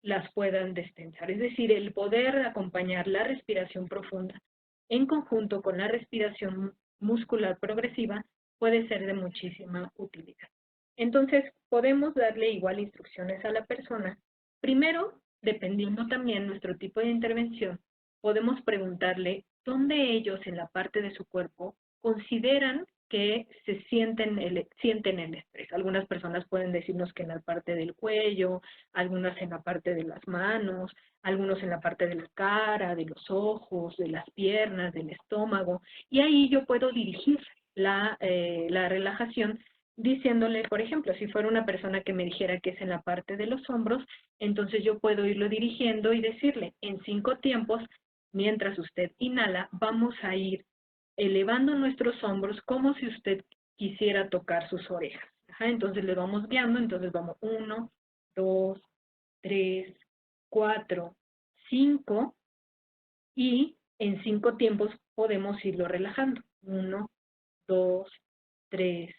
las puedan destensar. Es decir, el poder acompañar la respiración profunda en conjunto con la respiración muscular progresiva puede ser de muchísima utilidad. Entonces, podemos darle igual instrucciones a la persona. Primero, dependiendo también nuestro tipo de intervención, podemos preguntarle dónde ellos en la parte de su cuerpo consideran que sienten el estrés. Algunas personas pueden decirnos que en la parte del cuello, algunas en la parte de las manos, algunos en la parte de la cara, de los ojos, de las piernas, del estómago, y ahí yo puedo dirigir la relajación diciéndole, por ejemplo, si fuera una persona que me dijera que es en la parte de los hombros, entonces yo puedo irlo dirigiendo y decirle, en 5 tiempos, mientras usted inhala, vamos a ir elevando nuestros hombros como si usted quisiera tocar sus orejas. Entonces le vamos guiando, entonces vamos 1, 2, 3, 4, 5 y en 5 tiempos podemos irlo relajando. 1, 2, 3,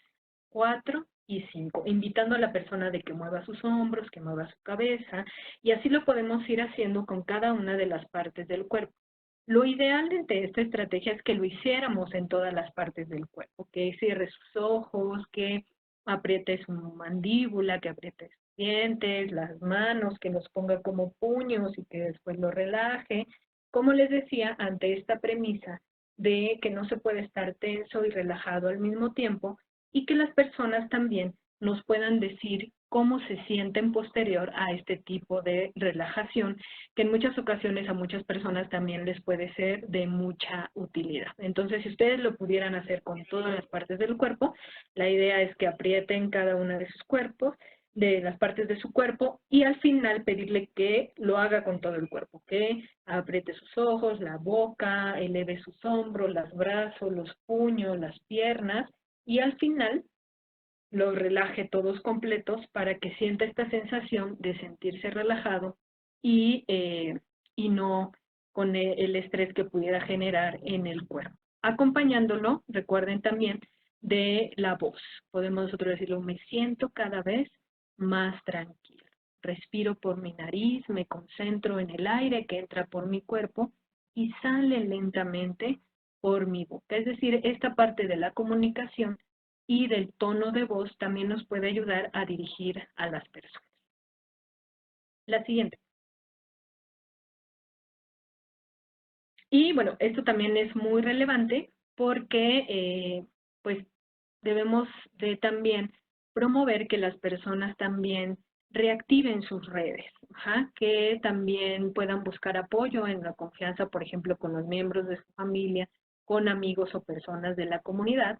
4 y 5, invitando a la persona de que mueva sus hombros, que mueva su cabeza, y así lo podemos ir haciendo con cada una de las partes del cuerpo. Lo ideal de esta estrategia es que lo hiciéramos en todas las partes del cuerpo, que cierre sus ojos, que apriete su mandíbula, que apriete sus dientes, las manos, que los ponga como puños y que después lo relaje. Como les decía, ante esta premisa de que no se puede estar tenso y relajado al mismo tiempo y que las personas también nos puedan decir cómo se sienten posterior a este tipo de relajación, que en muchas ocasiones a muchas personas también les puede ser de mucha utilidad. Entonces, si ustedes lo pudieran hacer con todas las partes del cuerpo, la idea es que aprieten cada una de sus cuerpos, de las partes de su cuerpo, y al final pedirle que lo haga con todo el cuerpo, que apriete sus ojos, la boca, eleve sus hombros, los brazos, los puños, las piernas, y al final los relaje todos completos para que sienta esta sensación de sentirse relajado y no con el estrés que pudiera generar en el cuerpo. Acompañándolo, recuerden también, de la voz. Podemos nosotros decirlo, me siento cada vez más tranquilo. Respiro por mi nariz, me concentro en el aire que entra por mi cuerpo y sale lentamente por mi boca. Es decir, esta parte de la comunicación y del tono de voz también nos puede ayudar a dirigir a las personas. La siguiente. Y bueno, esto también es muy relevante porque pues debemos de también promover que las personas también reactiven sus redes, que también puedan buscar apoyo en la confianza, por ejemplo, con los miembros de su familia, con amigos o personas de la comunidad.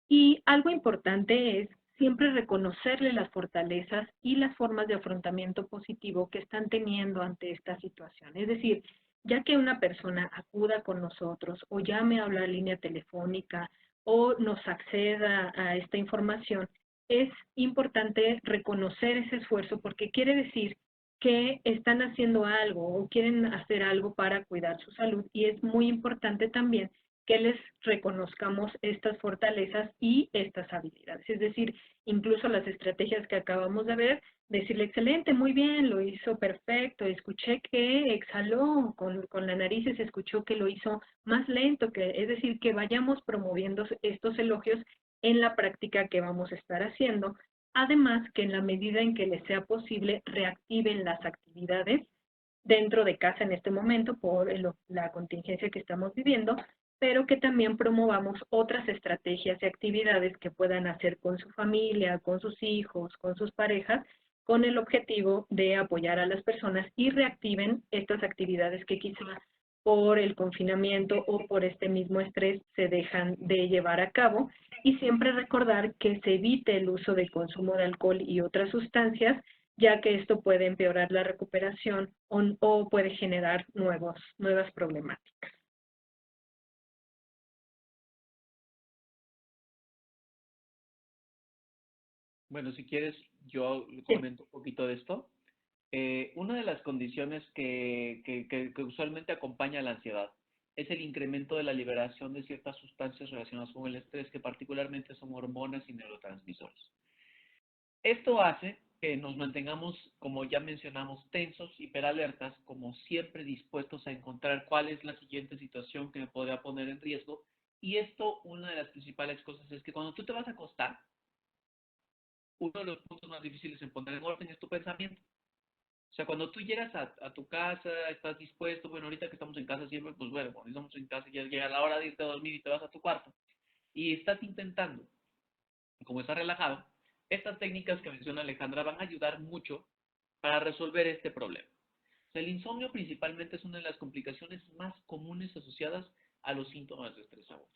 Y algo importante es siempre reconocerle las fortalezas y las formas de afrontamiento positivo que están teniendo ante esta situación. Es decir, ya que una persona acuda con nosotros o llame a la línea telefónica o nos acceda a esta información, es importante reconocer ese esfuerzo porque quiere decir que están haciendo algo o quieren hacer algo para cuidar su salud y es muy importante también que les reconozcamos estas fortalezas y estas habilidades. Es decir, incluso las estrategias que acabamos de ver, decirle, excelente, muy bien, lo hizo perfecto, escuché que exhaló con la nariz y se escuchó que lo hizo más lento, es decir, que vayamos promoviendo estos elogios en la práctica que vamos a estar haciendo. Además, que en la medida en que les sea posible, reactiven las actividades dentro de casa en este momento por la contingencia que estamos viviendo, pero que también promovamos otras estrategias y actividades que puedan hacer con su familia, con sus hijos, con sus parejas, con el objetivo de apoyar a las personas y reactiven estas actividades que quizá por el confinamiento o por este mismo estrés se dejan de llevar a cabo y siempre recordar que se evite el uso de consumo de alcohol y otras sustancias, ya que esto puede empeorar la recuperación o puede generar nuevas problemáticas. Bueno, si quieres, yo Sí. comento un poquito de esto. Una de las condiciones que usualmente acompaña a la ansiedad es el incremento de la liberación de ciertas sustancias relacionadas con el estrés, que particularmente son hormonas y neurotransmisores. Esto hace que nos mantengamos, como ya mencionamos, tensos, hiperalertas, como siempre dispuestos a encontrar cuál es la siguiente situación que me podría poner en riesgo. Y esto, una de las principales cosas es que cuando tú te vas a acostar, uno de los puntos más difíciles en poner en orden es tu pensamiento. O sea, cuando tú llegas a tu casa, estás dispuesto, bueno, ahorita que estamos en casa siempre, pues bueno, cuando estamos en casa ya llega la hora de irte a dormir y te vas a tu cuarto. Y estás intentando, como estás relajado, estas técnicas que menciona Alejandra van a ayudar mucho para resolver este problema. O sea, el insomnio principalmente es una de las complicaciones más comunes asociadas a los síntomas de estrés agudo.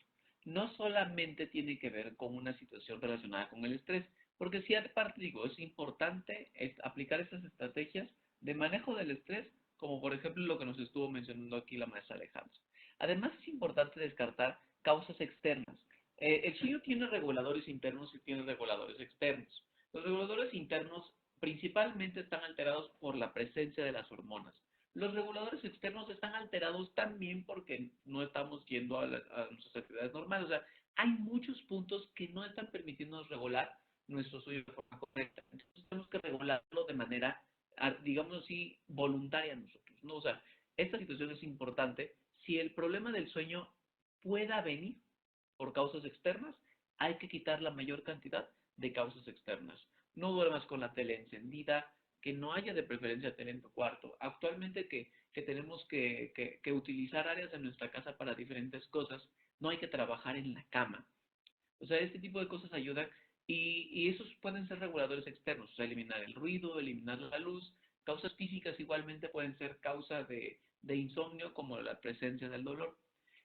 No solamente tiene que ver con una situación relacionada con el estrés, porque si aparte digo, es importante aplicar estas estrategias de manejo del estrés, como por ejemplo lo que nos estuvo mencionando aquí la maestra Alejandra. Además es importante descartar causas externas. El sueño tiene reguladores internos y tiene reguladores externos. Los reguladores internos principalmente están alterados por la presencia de las hormonas. Los reguladores externos están alterados también porque no estamos yendo a nuestras actividades normales. O sea, hay muchos puntos que no están permitiéndonos regular nuestro sueño de forma correcta. Entonces tenemos que regularlo de manera, digamos así, voluntaria nosotros, ¿no? O sea, esta situación es importante. Si el problema del sueño pueda venir por causas externas, hay que quitar la mayor cantidad de causas externas. No duermas con la tele encendida, que no haya de preferencia tele en tu cuarto. Actualmente que tenemos que utilizar áreas de nuestra casa para diferentes cosas, no hay que trabajar en la cama. O sea, este tipo de cosas ayudan y esos pueden ser reguladores externos, o sea, eliminar el ruido, eliminar la luz. Causas físicas igualmente pueden ser causa de insomnio, como la presencia del dolor.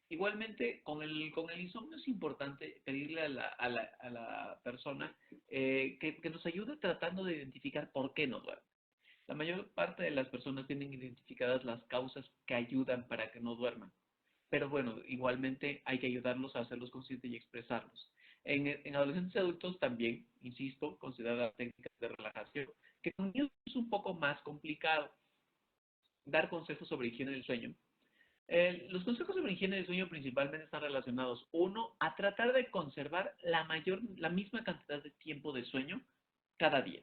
Igualmente, con el insomnio es importante pedirle a la persona que nos ayude tratando de identificar por qué no duerme. La mayor parte de las personas tienen identificadas las causas que ayudan para que no duerman. Pero bueno, igualmente hay que ayudarlos a hacerlos conscientes y expresarlos. En adolescentes y adultos también, insisto, considerar técnicas de relajación, que con niños es un poco más complicado. dar consejos sobre higiene del sueño. Los consejos sobre higiene del sueño principalmente están relacionados, uno, a tratar de conservar la misma cantidad de tiempo de sueño cada día.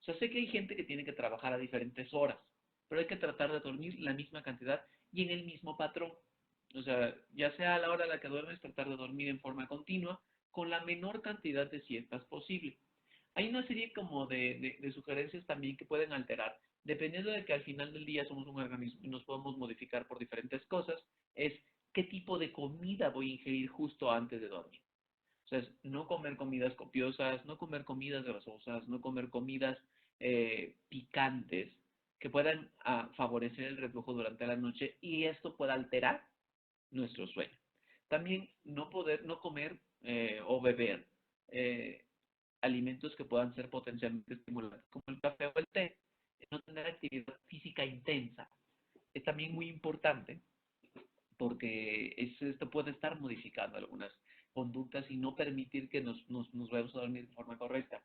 O sea, sé que hay gente que tiene que trabajar a diferentes horas, pero hay que tratar de dormir la misma cantidad y en el mismo patrón. O sea, ya sea a la hora a la que duermes, tratar de dormir en forma continua con la menor cantidad de siestas posible. Hay una serie como de sugerencias también que pueden alterar, dependiendo de que al final del día somos un organismo y nos podemos modificar por diferentes cosas, es qué tipo de comida voy a ingerir justo antes de dormir. O sea, es no comer comidas copiosas, no comer comidas grasosas, no comer comidas picantes que puedan favorecer el reflujo durante la noche y esto pueda alterar nuestro sueño. También no comer o beber eh, alimentos que puedan ser potencialmente estimulantes, como el café o el té, no tener actividad física intensa. Es también muy importante porque esto puede estar modificando algunas conductas y no permitir que nos vayamos a dormir de forma correcta.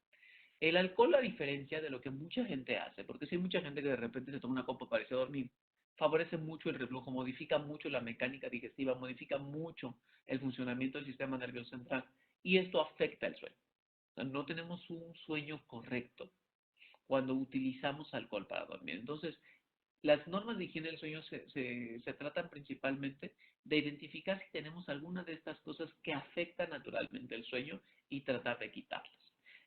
El alcohol, a diferencia de lo que mucha gente hace, porque si hay mucha gente que de repente se toma una copa para irse a dormir, favorece mucho el reflujo, modifica mucho la mecánica digestiva, modifica mucho el funcionamiento del sistema nervioso central y esto afecta el sueño. O sea, no tenemos un sueño correcto cuando utilizamos alcohol para dormir. Entonces, las normas de higiene del sueño se tratan principalmente de identificar si tenemos alguna de estas cosas que afectan naturalmente el sueño y tratar de quitarlas.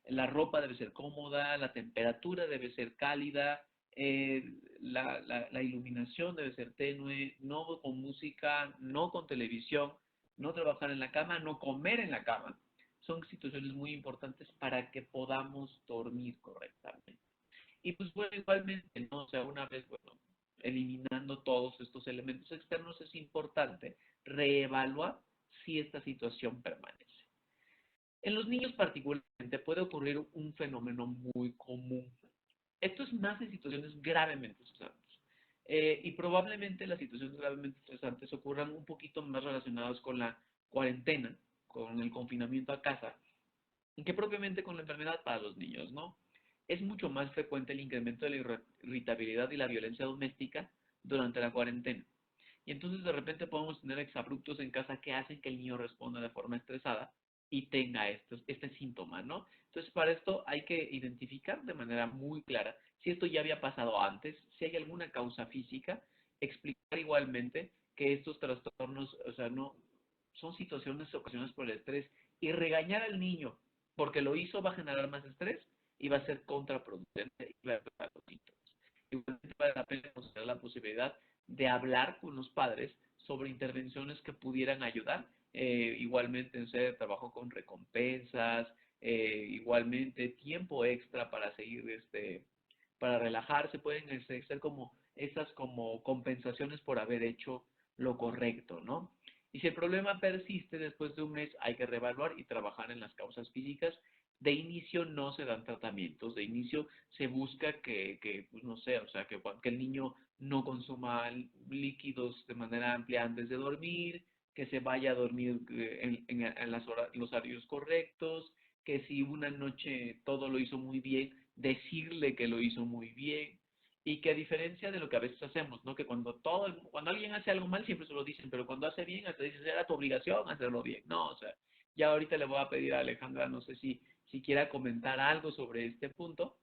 La ropa debe ser cómoda, la temperatura debe ser cálida, la iluminación debe ser tenue, no con música, no con televisión, no trabajar en la cama, no comer en la cama. Son situaciones muy importantes para que podamos dormir correctamente. Y pues bueno, igualmente, ¿no? O sea, una vez, bueno, eliminando todos estos elementos externos, es importante reevaluar si esta situación permanece. En los niños particularmente puede ocurrir un fenómeno muy común. Esto es más en situaciones gravemente estresantes. Y probablemente las situaciones gravemente estresantes ocurran un poquito más relacionadas con la cuarentena, con el confinamiento a casa, que propiamente con la enfermedad para los niños, ¿no? Es mucho más frecuente el incremento de la irritabilidad y la violencia doméstica durante la cuarentena. Y entonces de repente podemos tener exabruptos en casa que hacen que el niño responda de forma estresada y tenga este síntoma, ¿no? Entonces para esto hay que identificar de manera muy clara si esto ya había pasado antes, si hay alguna causa física, explicar igualmente que estos trastornos, o sea, no son situaciones ocasionadas por el estrés y regañar al niño porque lo hizo va a generar más estrés y va a ser contraproducente y va a empeorar los síntomas. Igualmente vale la pena considerar la posibilidad de hablar con los padres sobre intervenciones que pudieran ayudar, igualmente en sede de trabajo con recompensas, igualmente tiempo extra para seguir, para relajarse, pueden ser como esas como compensaciones por haber hecho lo correcto, ¿no? Y si el problema persiste después de un mes, hay que reevaluar y trabajar en las causas físicas. De inicio no se dan tratamientos, de inicio se busca pues no sé, o sea, que el niño no consuma líquidos de manera amplia antes de dormir, que se vaya a dormir en los horarios correctos, que si una noche todo lo hizo muy bien, decirle que lo hizo muy bien, y que a diferencia de lo que a veces hacemos, ¿no? Que cuando alguien hace algo mal siempre se lo dicen, pero cuando hace bien hasta dices, era tu obligación hacerlo bien. No, o sea, ya ahorita le voy a pedir a Alejandra, no sé si quiera comentar algo sobre este punto.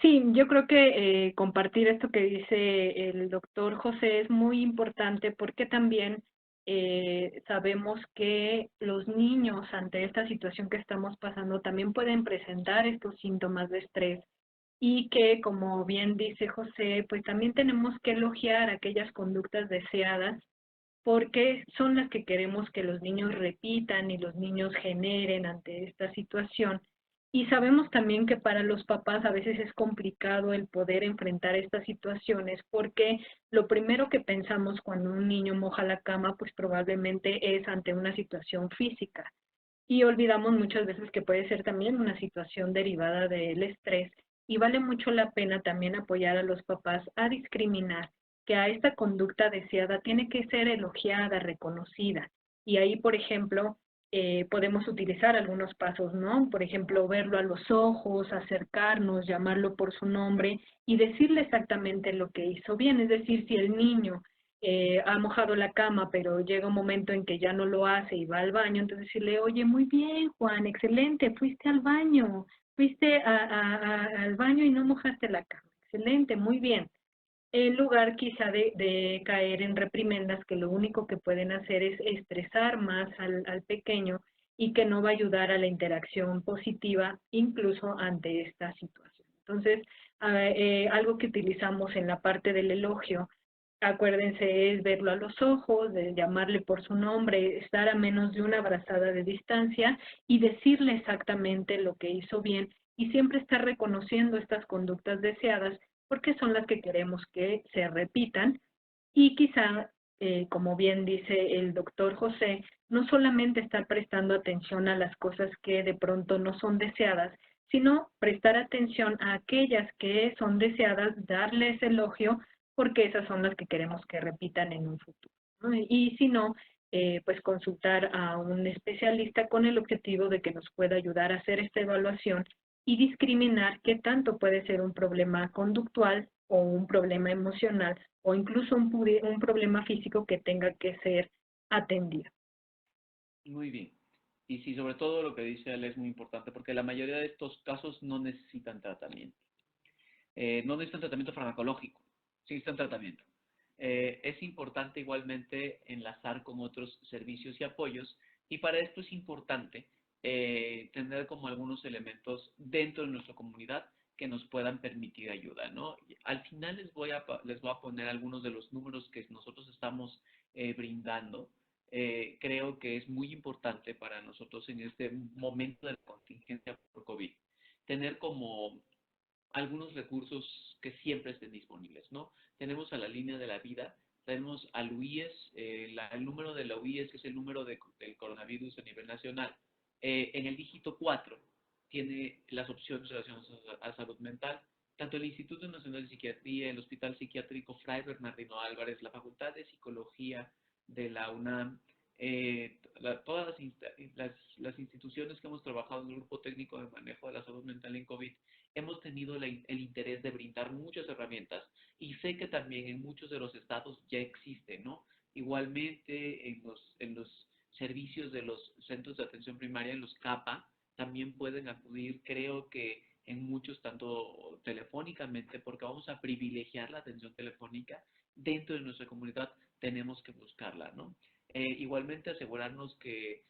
Sí, yo creo que compartir esto que dice el doctor José es muy importante porque también sabemos que los niños ante esta situación que estamos pasando también pueden presentar estos síntomas de estrés y que, como bien dice José, pues también tenemos que elogiar aquellas conductas deseadas porque son las que queremos que los niños repitan y los niños generen ante esta situación. Y sabemos también que para los papás a veces es complicado el poder enfrentar estas situaciones porque lo primero que pensamos cuando un niño moja la cama pues probablemente es ante una situación física y olvidamos muchas veces que puede ser también una situación derivada del estrés y vale mucho la pena también apoyar a los papás a discriminar que a esta conducta deseada tiene que ser elogiada, reconocida. Y ahí, por ejemplo, podemos utilizar algunos pasos, ¿no? Por ejemplo, verlo a los ojos, acercarnos, llamarlo por su nombre y decirle exactamente lo que hizo bien. Es decir, si el niño ha mojado la cama, pero llega un momento en que ya no lo hace y va al baño, entonces decirle, oye, muy bien, Juan, excelente, fuiste al baño, fuiste al baño y no mojaste la cama. Excelente, muy bien. En lugar quizá de caer en reprimendas que lo único que pueden hacer es estresar más al pequeño y que no va a ayudar a la interacción positiva incluso ante esta situación. Entonces, algo que utilizamos en la parte del elogio, acuérdense, es verlo a los ojos, de llamarle por su nombre, estar a menos de una abrazada de distancia y decirle exactamente lo que hizo bien y siempre estar reconociendo estas conductas deseadas porque son las que queremos que se repitan y quizá, como bien dice el doctor José, no solamente estar prestando atención a las cosas que de pronto no son deseadas, sino prestar atención a aquellas que son deseadas, darles elogio, porque esas son las que queremos que repitan en un futuro, ¿no? Y si no, pues consultar a un especialista con el objetivo de que nos pueda ayudar a hacer esta evaluación y discriminar qué tanto puede ser un problema conductual o un problema emocional o incluso un problema físico que tenga que ser atendido. Muy bien. Y sí, sobre todo lo que dice él es muy importante porque la mayoría de estos casos no necesitan tratamiento. No necesitan tratamiento farmacológico, sí necesitan tratamiento. Es importante igualmente enlazar con otros servicios y apoyos y para esto es importante tener como algunos elementos dentro de nuestra comunidad que nos puedan permitir ayuda, ¿no? Al final les voy a poner algunos de los números que nosotros estamos brindando. Creo que es muy importante para nosotros en este momento de la contingencia por COVID tener como algunos recursos que siempre estén disponibles, ¿no? Tenemos a la línea de la vida, tenemos al UIES, el número de la UIES, que es el número del coronavirus a nivel nacional. En el dígito 4 tiene las opciones relacionadas a salud mental. Tanto el Instituto Nacional de Psiquiatría, el Hospital Psiquiátrico Fray Bernardino Álvarez, la Facultad de Psicología de la UNAM, todas las instituciones que hemos trabajado en el Grupo Técnico de Manejo de la Salud Mental en COVID, hemos tenido el interés de brindar muchas herramientas y sé que también en muchos de los estados ya existen, ¿no? Igualmente en los servicios de los centros de atención primaria, en los CAPA, también pueden acudir, creo que en muchos, tanto telefónicamente, porque vamos a privilegiar la atención telefónica dentro de nuestra comunidad, tenemos que buscarla, ¿no? Igualmente asegurarnos que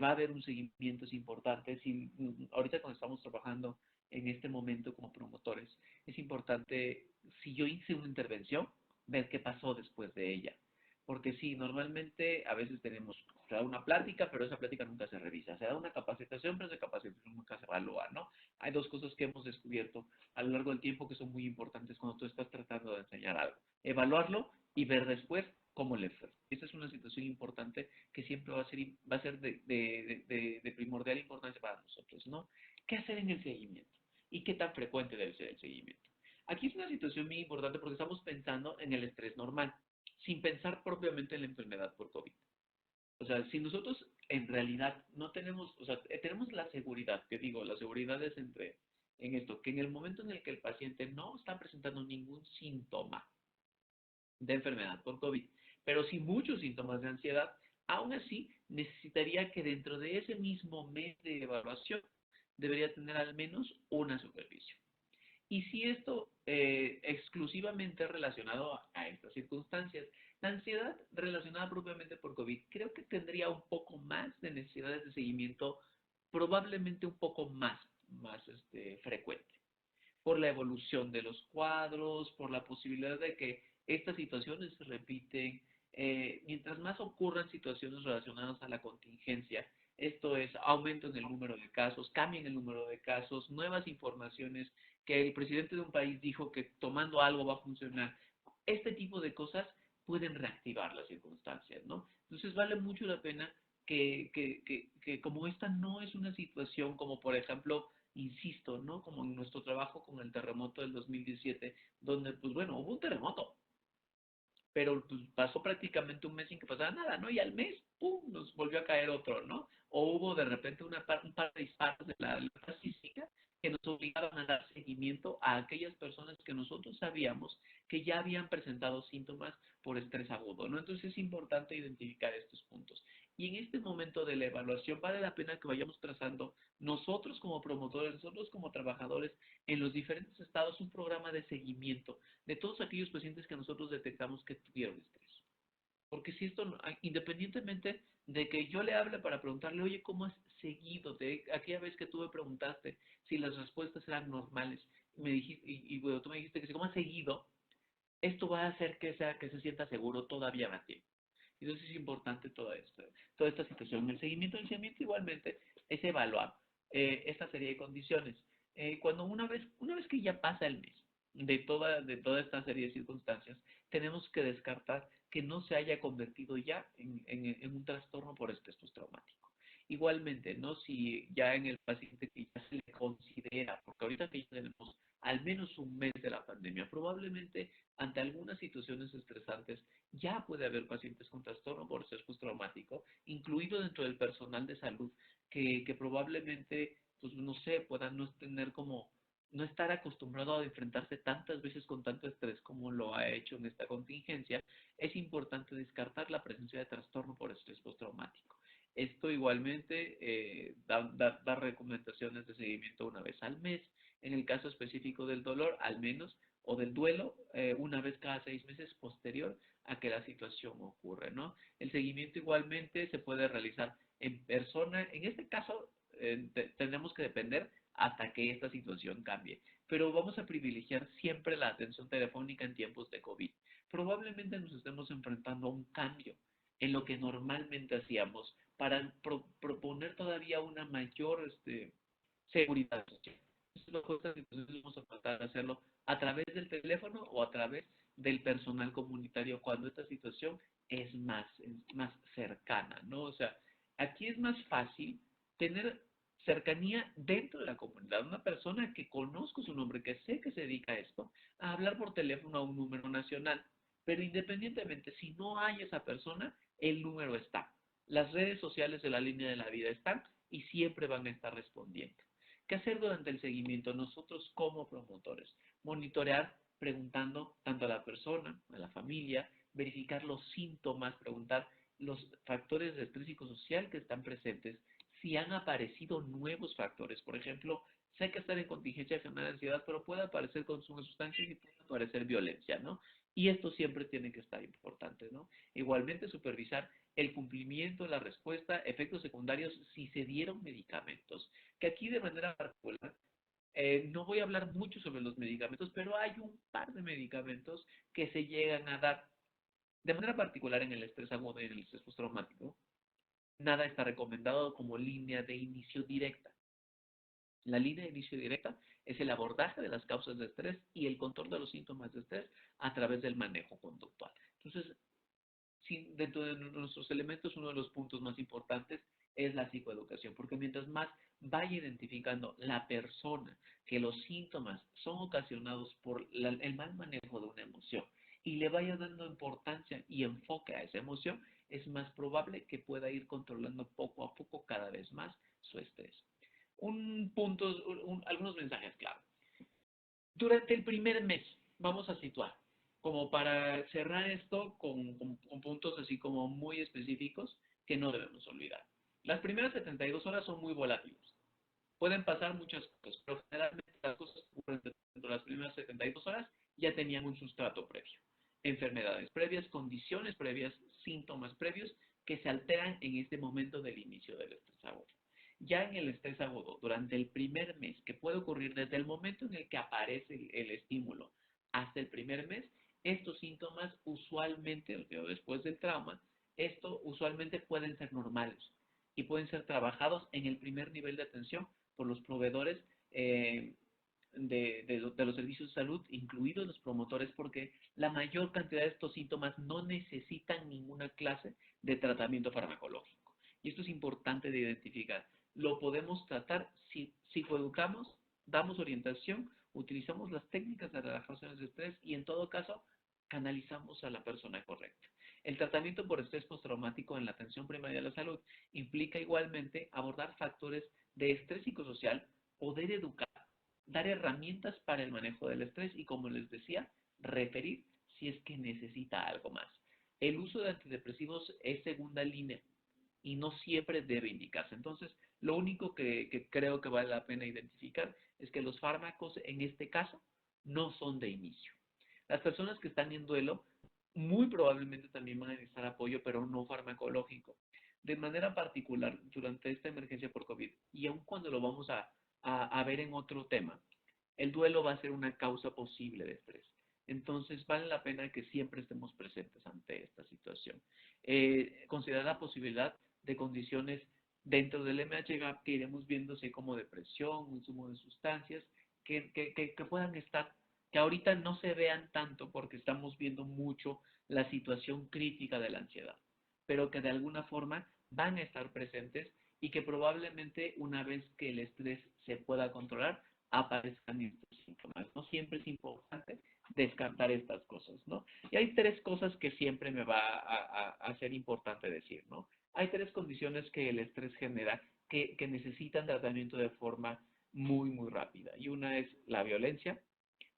va a haber un seguimiento es importante. Si, ahorita cuando estamos trabajando en este momento como promotores, es importante, si yo hice una intervención, ver qué pasó después de ella. Porque sí, normalmente a veces se da una plática, pero esa plática nunca se revisa. Se da una capacitación, pero esa capacitación nunca se evalúa, ¿no? Hay dos cosas que hemos descubierto a lo largo del tiempo que son muy importantes cuando tú estás tratando de enseñar algo. Evaluarlo y ver después cómo le fue. Esa es una situación importante que siempre va a ser de primordial importancia para nosotros, ¿no? ¿Qué hacer en el seguimiento? ¿Y qué tan frecuente debe ser el seguimiento? Aquí es una situación muy importante porque estamos pensando en el estrés normal, sin pensar propiamente en la enfermedad por COVID. O sea, si nosotros en realidad no tenemos, o sea, tenemos la seguridad, que digo, la seguridad es en esto, que en el momento en el que el paciente no está presentando ningún síntoma de enfermedad por COVID, pero sí muchos síntomas de ansiedad, aún así necesitaría que dentro de ese mismo mes de evaluación debería tener al menos una supervisión. Y si esto exclusivamente relacionado a estas circunstancias, la ansiedad relacionada propiamente por COVID, creo que tendría un poco más de necesidades de seguimiento, probablemente un poco más frecuente por la evolución de los cuadros, por la posibilidad de que estas situaciones se repiten. Mientras más ocurran situaciones relacionadas a la contingencia, esto es aumento en el número de casos, cambio en el número de casos, nuevas informaciones, que el presidente de un país dijo que tomando algo va a funcionar. Este tipo de cosas pueden reactivar las circunstancias, ¿no? Entonces vale mucho la pena que como esta no es una situación como por ejemplo insisto, ¿no? Como en nuestro trabajo con el terremoto del 2017, donde, pues bueno, hubo un terremoto, pero pues, pasó prácticamente un mes sin que pasara nada, ¿no? Y al mes, ¡pum!, nos volvió a caer otro, ¿no? O hubo de repente un par de disparos de la alerta sísmica que nos obligaban a dar seguimiento a aquellas personas que nosotros sabíamos que ya habían presentado síntomas por estrés agudo, ¿no? Entonces es importante identificar estos puntos. Y en este momento de la evaluación vale la pena que vayamos trazando nosotros como promotores, nosotros como trabajadores en los diferentes estados un programa de seguimiento de todos aquellos pacientes que nosotros detectamos que tuvieron estrés. Porque si esto, independientemente de que yo le hable para preguntarle, oye, ¿cómo has seguido? De aquella vez que tú me preguntaste si las respuestas eran normales, me dijiste, bueno, tú me dijiste que si cómo has seguido, esto va a hacer que se sienta seguro todavía más tiempo. Entonces es importante toda esta situación. El seguimiento igualmente es evaluar esta serie de condiciones. Cuando una vez que ya pasa el mes de toda esta serie de circunstancias, tenemos que descartar que no se haya convertido ya en un trastorno por estrés postraumático. Igualmente, ¿no? Si ya en el paciente que ya se le considera, porque ahorita que ya tenemos al menos un mes de la pandemia, probablemente ante algunas situaciones estresantes ya puede haber pacientes con trastorno por estrés postraumático, incluido dentro del personal de salud, que probablemente, pues no sé, puedan no tener como, no estar acostumbrado a enfrentarse tantas veces con tanto estrés como lo ha hecho en esta contingencia. Es importante descartar la presencia de trastorno por estrés postraumático. Esto igualmente da recomendaciones de seguimiento una vez al mes. En el caso específico del dolor, al menos, o del duelo, una vez cada 6 meses posterior a que la situación ocurre, ¿no? El seguimiento igualmente se puede realizar en persona. En este caso, tendremos que depender hasta que esta situación cambie. Pero vamos a privilegiar siempre la atención telefónica en tiempos de COVID. Probablemente nos estemos enfrentando a un cambio en lo que normalmente hacíamos para proponer todavía una mayor seguridad social. Eso es lo que entonces vamos a tratar de hacerlo a través del teléfono o a través del personal comunitario cuando esta situación es más cercana, ¿no? O sea, aquí es más fácil tener cercanía dentro de la comunidad, una persona que conozco su nombre, que sé que se dedica a esto, a hablar por teléfono a un número nacional. Pero independientemente, si no hay esa persona, el número está. Las redes sociales de la línea de la vida están y siempre van a estar respondiendo. ¿Qué hacer durante el seguimiento? Nosotros como promotores, monitorear preguntando tanto a la persona, a la familia, verificar los síntomas, preguntar los factores de estrés psicosocial que están presentes, si han aparecido nuevos factores. Por ejemplo, sé que estar en contingencia genera ansiedad, pero puede aparecer consumo de sustancias y puede aparecer violencia, ¿no? Y esto siempre tiene que estar importante, ¿no? Igualmente supervisar el cumplimiento de la respuesta, efectos secundarios, si se dieron medicamentos, que aquí de manera particular no voy a hablar mucho sobre los medicamentos, pero hay un par de medicamentos que se llegan a dar de manera particular en el estrés agudo y en el estrés postraumático. Nada está recomendado como línea de inicio directa. La línea de inicio directa es el abordaje de las causas de estrés y el control de los síntomas de estrés a través del manejo conductual. Entonces, dentro de nuestros elementos, uno de los puntos más importantes es la psicoeducación, porque mientras más vaya identificando la persona que los síntomas son ocasionados por el mal manejo de una emoción y le vaya dando importancia y enfoque a esa emoción, es más probable que pueda ir controlando poco a poco cada vez más su estrés. Algunos mensajes clave. Durante el primer mes, vamos a situar, como para cerrar esto con puntos así como muy específicos que no debemos olvidar. Las primeras 72 horas son muy volátiles. Pueden pasar muchas cosas, pero generalmente las cosas ocurren dentro de las primeras 72 horas ya tenían un sustrato previo. Enfermedades previas, condiciones previas, síntomas previos que se alteran en este momento del inicio del estrés agudo. Ya en el estrés agudo, durante el primer mes, que puede ocurrir desde el momento en el que aparece el estímulo hasta el primer mes, estos síntomas usualmente, o después del trauma, esto usualmente pueden ser normales y pueden ser trabajados en el primer nivel de atención por los proveedores de los servicios de salud, incluidos los promotores, porque la mayor cantidad de estos síntomas no necesitan ninguna clase de tratamiento farmacológico. Y esto es importante de identificar. Lo podemos tratar si psicoeducamos, damos orientación, utilizamos las técnicas de relajación de estrés y en todo caso canalizamos a la persona correcta. El tratamiento por estrés postraumático en la atención primaria de la salud implica igualmente abordar factores de estrés psicosocial, poder educar, dar herramientas para el manejo del estrés y, como les decía, referir si es que necesita algo más. El uso de antidepresivos es segunda línea y no siempre debe indicarse. Entonces, lo único que creo que vale la pena identificar es que los fármacos en este caso no son de inicio. Las personas que están en duelo muy probablemente también van a necesitar apoyo, pero no farmacológico. De manera particular, durante esta emergencia por COVID, y aun cuando lo vamos a ver en otro tema, el duelo va a ser una causa posible de estrés. Entonces, vale la pena que siempre estemos presentes ante esta situación. Considerar la posibilidad de condiciones dentro del MHGAP que iremos viendo, así como depresión, consumo de sustancias, que puedan estar, que ahorita no se vean tanto porque estamos viendo mucho la situación crítica de la ansiedad, pero que de alguna forma van a estar presentes y que probablemente una vez que el estrés se pueda controlar, aparezcan estos síntomas. No siempre es importante descartar estas cosas, ¿no? Y hay tres cosas que siempre me va a ser importante decir, ¿no? Hay tres condiciones que el estrés genera que necesitan tratamiento de forma muy, muy rápida. Y una es la violencia.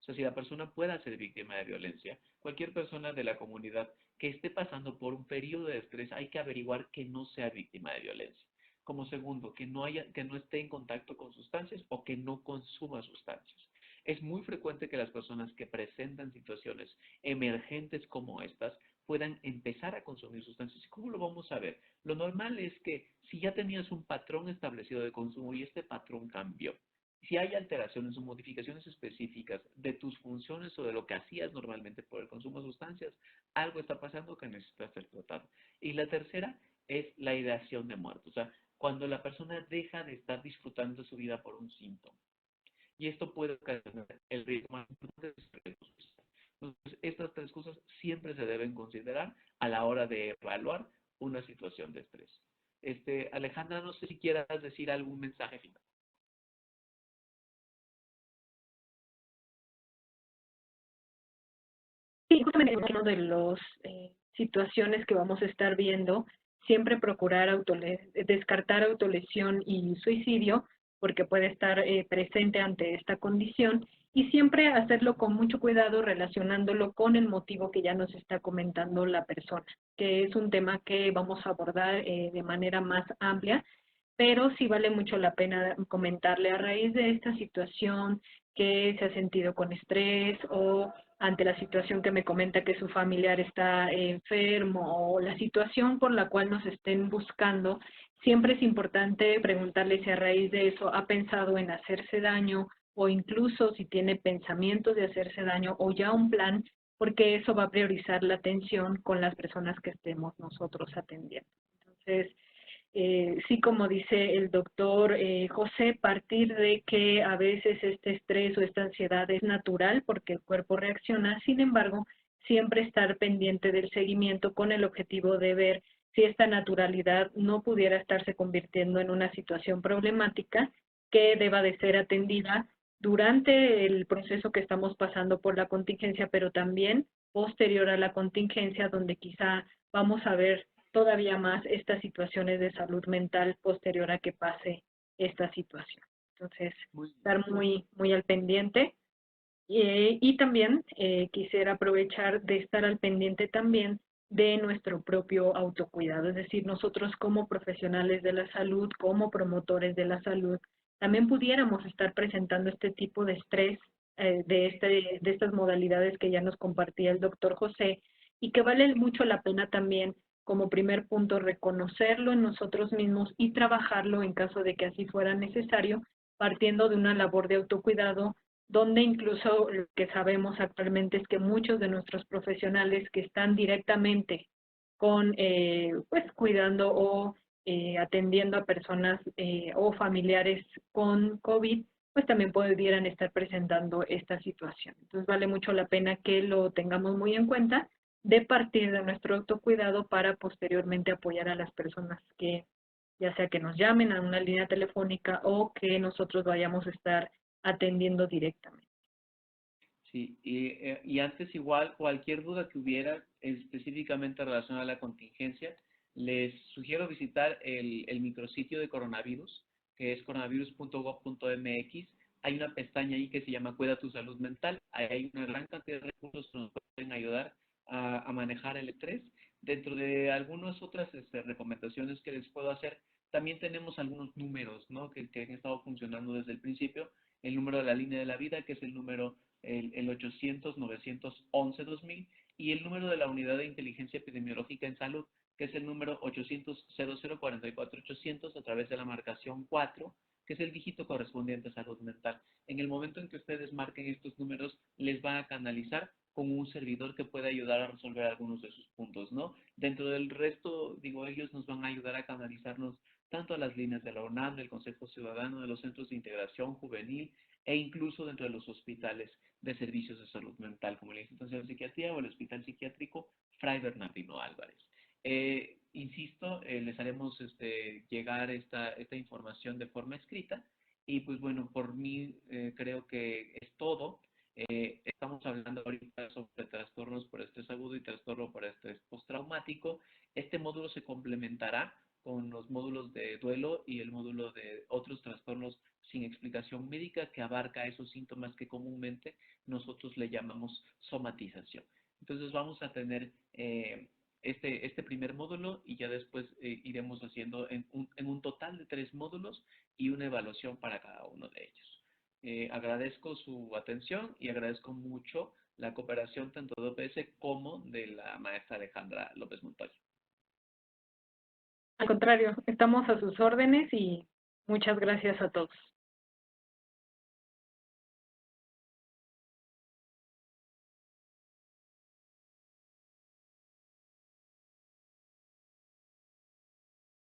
O sea, si la persona pueda ser víctima de violencia, cualquier persona de la comunidad que esté pasando por un periodo de estrés, hay que averiguar que no sea víctima de violencia. Como segundo, que no esté en contacto con sustancias o que no consuma sustancias. Es muy frecuente que las personas que presentan situaciones emergentes como estas puedan empezar a consumir sustancias. ¿Y cómo lo vamos a ver? Lo normal es que si ya tenías un patrón establecido de consumo y este patrón cambió, si hay alteraciones o modificaciones específicas de tus funciones o de lo que hacías normalmente por el consumo de sustancias, algo está pasando que necesita ser tratado. Y la tercera es la ideación de muerte. O sea, cuando la persona deja de estar disfrutando de su vida por un síntoma. Y esto puede ocasionar el riesgo más importante de ser. Entonces, estas tres cosas siempre se deben considerar a la hora de evaluar una situación de estrés. Alejandra, no sé si quieras decir algún mensaje final. Sí, justamente uno de las situaciones que vamos a estar viendo, siempre procurar descartar autolesión y suicidio, porque puede estar presente ante esta condición, y siempre hacerlo con mucho cuidado relacionándolo con el motivo que ya nos está comentando la persona, que es un tema que vamos a abordar de manera más amplia, pero sí vale mucho la pena comentarle a raíz de esta situación que se ha sentido con estrés o ante la situación que me comenta que su familiar está enfermo o la situación por la cual nos estén buscando, siempre es importante preguntarle si a raíz de eso ha pensado en hacerse daño o incluso si tiene pensamientos de hacerse daño o ya un plan, porque eso va a priorizar la atención con las personas que estemos nosotros atendiendo. Entonces, sí, como dice el doctor José, partir de que a veces este estrés o esta ansiedad es natural porque el cuerpo reacciona, sin embargo, siempre estar pendiente del seguimiento con el objetivo de ver si esta naturalidad no pudiera estarse convirtiendo en una situación problemática que deba de ser atendida durante el proceso que estamos pasando por la contingencia, pero también posterior a la contingencia, donde quizá vamos a ver todavía más estas situaciones de salud mental posterior a que pase esta situación. Entonces, estar muy, muy al pendiente. Y también quisiera aprovechar de estar al pendiente también de nuestro propio autocuidado, es decir, nosotros como profesionales de la salud, como promotores de la salud, también pudiéramos estar presentando este tipo de estrés de estas modalidades que ya nos compartía el doctor José y que vale mucho la pena también como primer punto reconocerlo en nosotros mismos y trabajarlo en caso de que así fuera necesario, partiendo de una labor de autocuidado donde incluso lo que sabemos actualmente es que muchos de nuestros profesionales que están directamente con, pues, cuidando o atendiendo a personas o familiares con COVID, pues también pudieran estar presentando esta situación. Entonces vale mucho la pena que lo tengamos muy en cuenta de partir de nuestro autocuidado para posteriormente apoyar a las personas que ya sea que nos llamen a una línea telefónica o que nosotros vayamos a estar atendiendo directamente. Sí, y antes igual, cualquier duda que hubiera específicamente relacionada a la contingencia, les sugiero visitar el micrositio de coronavirus, que es coronavirus.gov.mx. Hay una pestaña ahí que se llama Cuida tu salud mental. Ahí hay una gran cantidad de recursos que nos pueden ayudar a manejar el estrés. Dentro de algunas otras recomendaciones que les puedo hacer, también tenemos algunos números, ¿no? que han estado funcionando desde el principio. El número de la línea de la vida, que es el número el 800-911-2000, y el número de la Unidad de Inteligencia Epidemiológica en Salud, que es el número 800-0044-800 a través de la marcación 4, que es el dígito correspondiente a salud mental. En el momento en que ustedes marquen estos números, les va a canalizar con un servidor que puede ayudar a resolver algunos de sus puntos, ¿no? Dentro del resto, digo, ellos nos van a ayudar a canalizarnos tanto a las líneas de la UNAM, del Consejo Ciudadano, de los centros de integración juvenil e incluso dentro de los hospitales de servicios de salud mental, como la Institución de Psiquiatría o el Hospital Psiquiátrico Fray Bernardino Álvarez. Insisto, les haremos llegar esta información de forma escrita y pues bueno, por mí creo que es todo. Estamos hablando ahorita sobre trastornos por estrés agudo y trastorno por estrés postraumático. Este módulo se complementará con los módulos de duelo y el módulo de otros trastornos sin explicación médica que abarca esos síntomas que comúnmente nosotros le llamamos somatización. Entonces vamos a tener este primer módulo y ya después iremos haciendo en un total de 3 módulos y una evaluación para cada uno de ellos. Agradezco su atención y agradezco mucho la cooperación tanto de OPS como de la maestra Alejandra López Montoya. Al contrario, estamos a sus órdenes y muchas gracias a todos.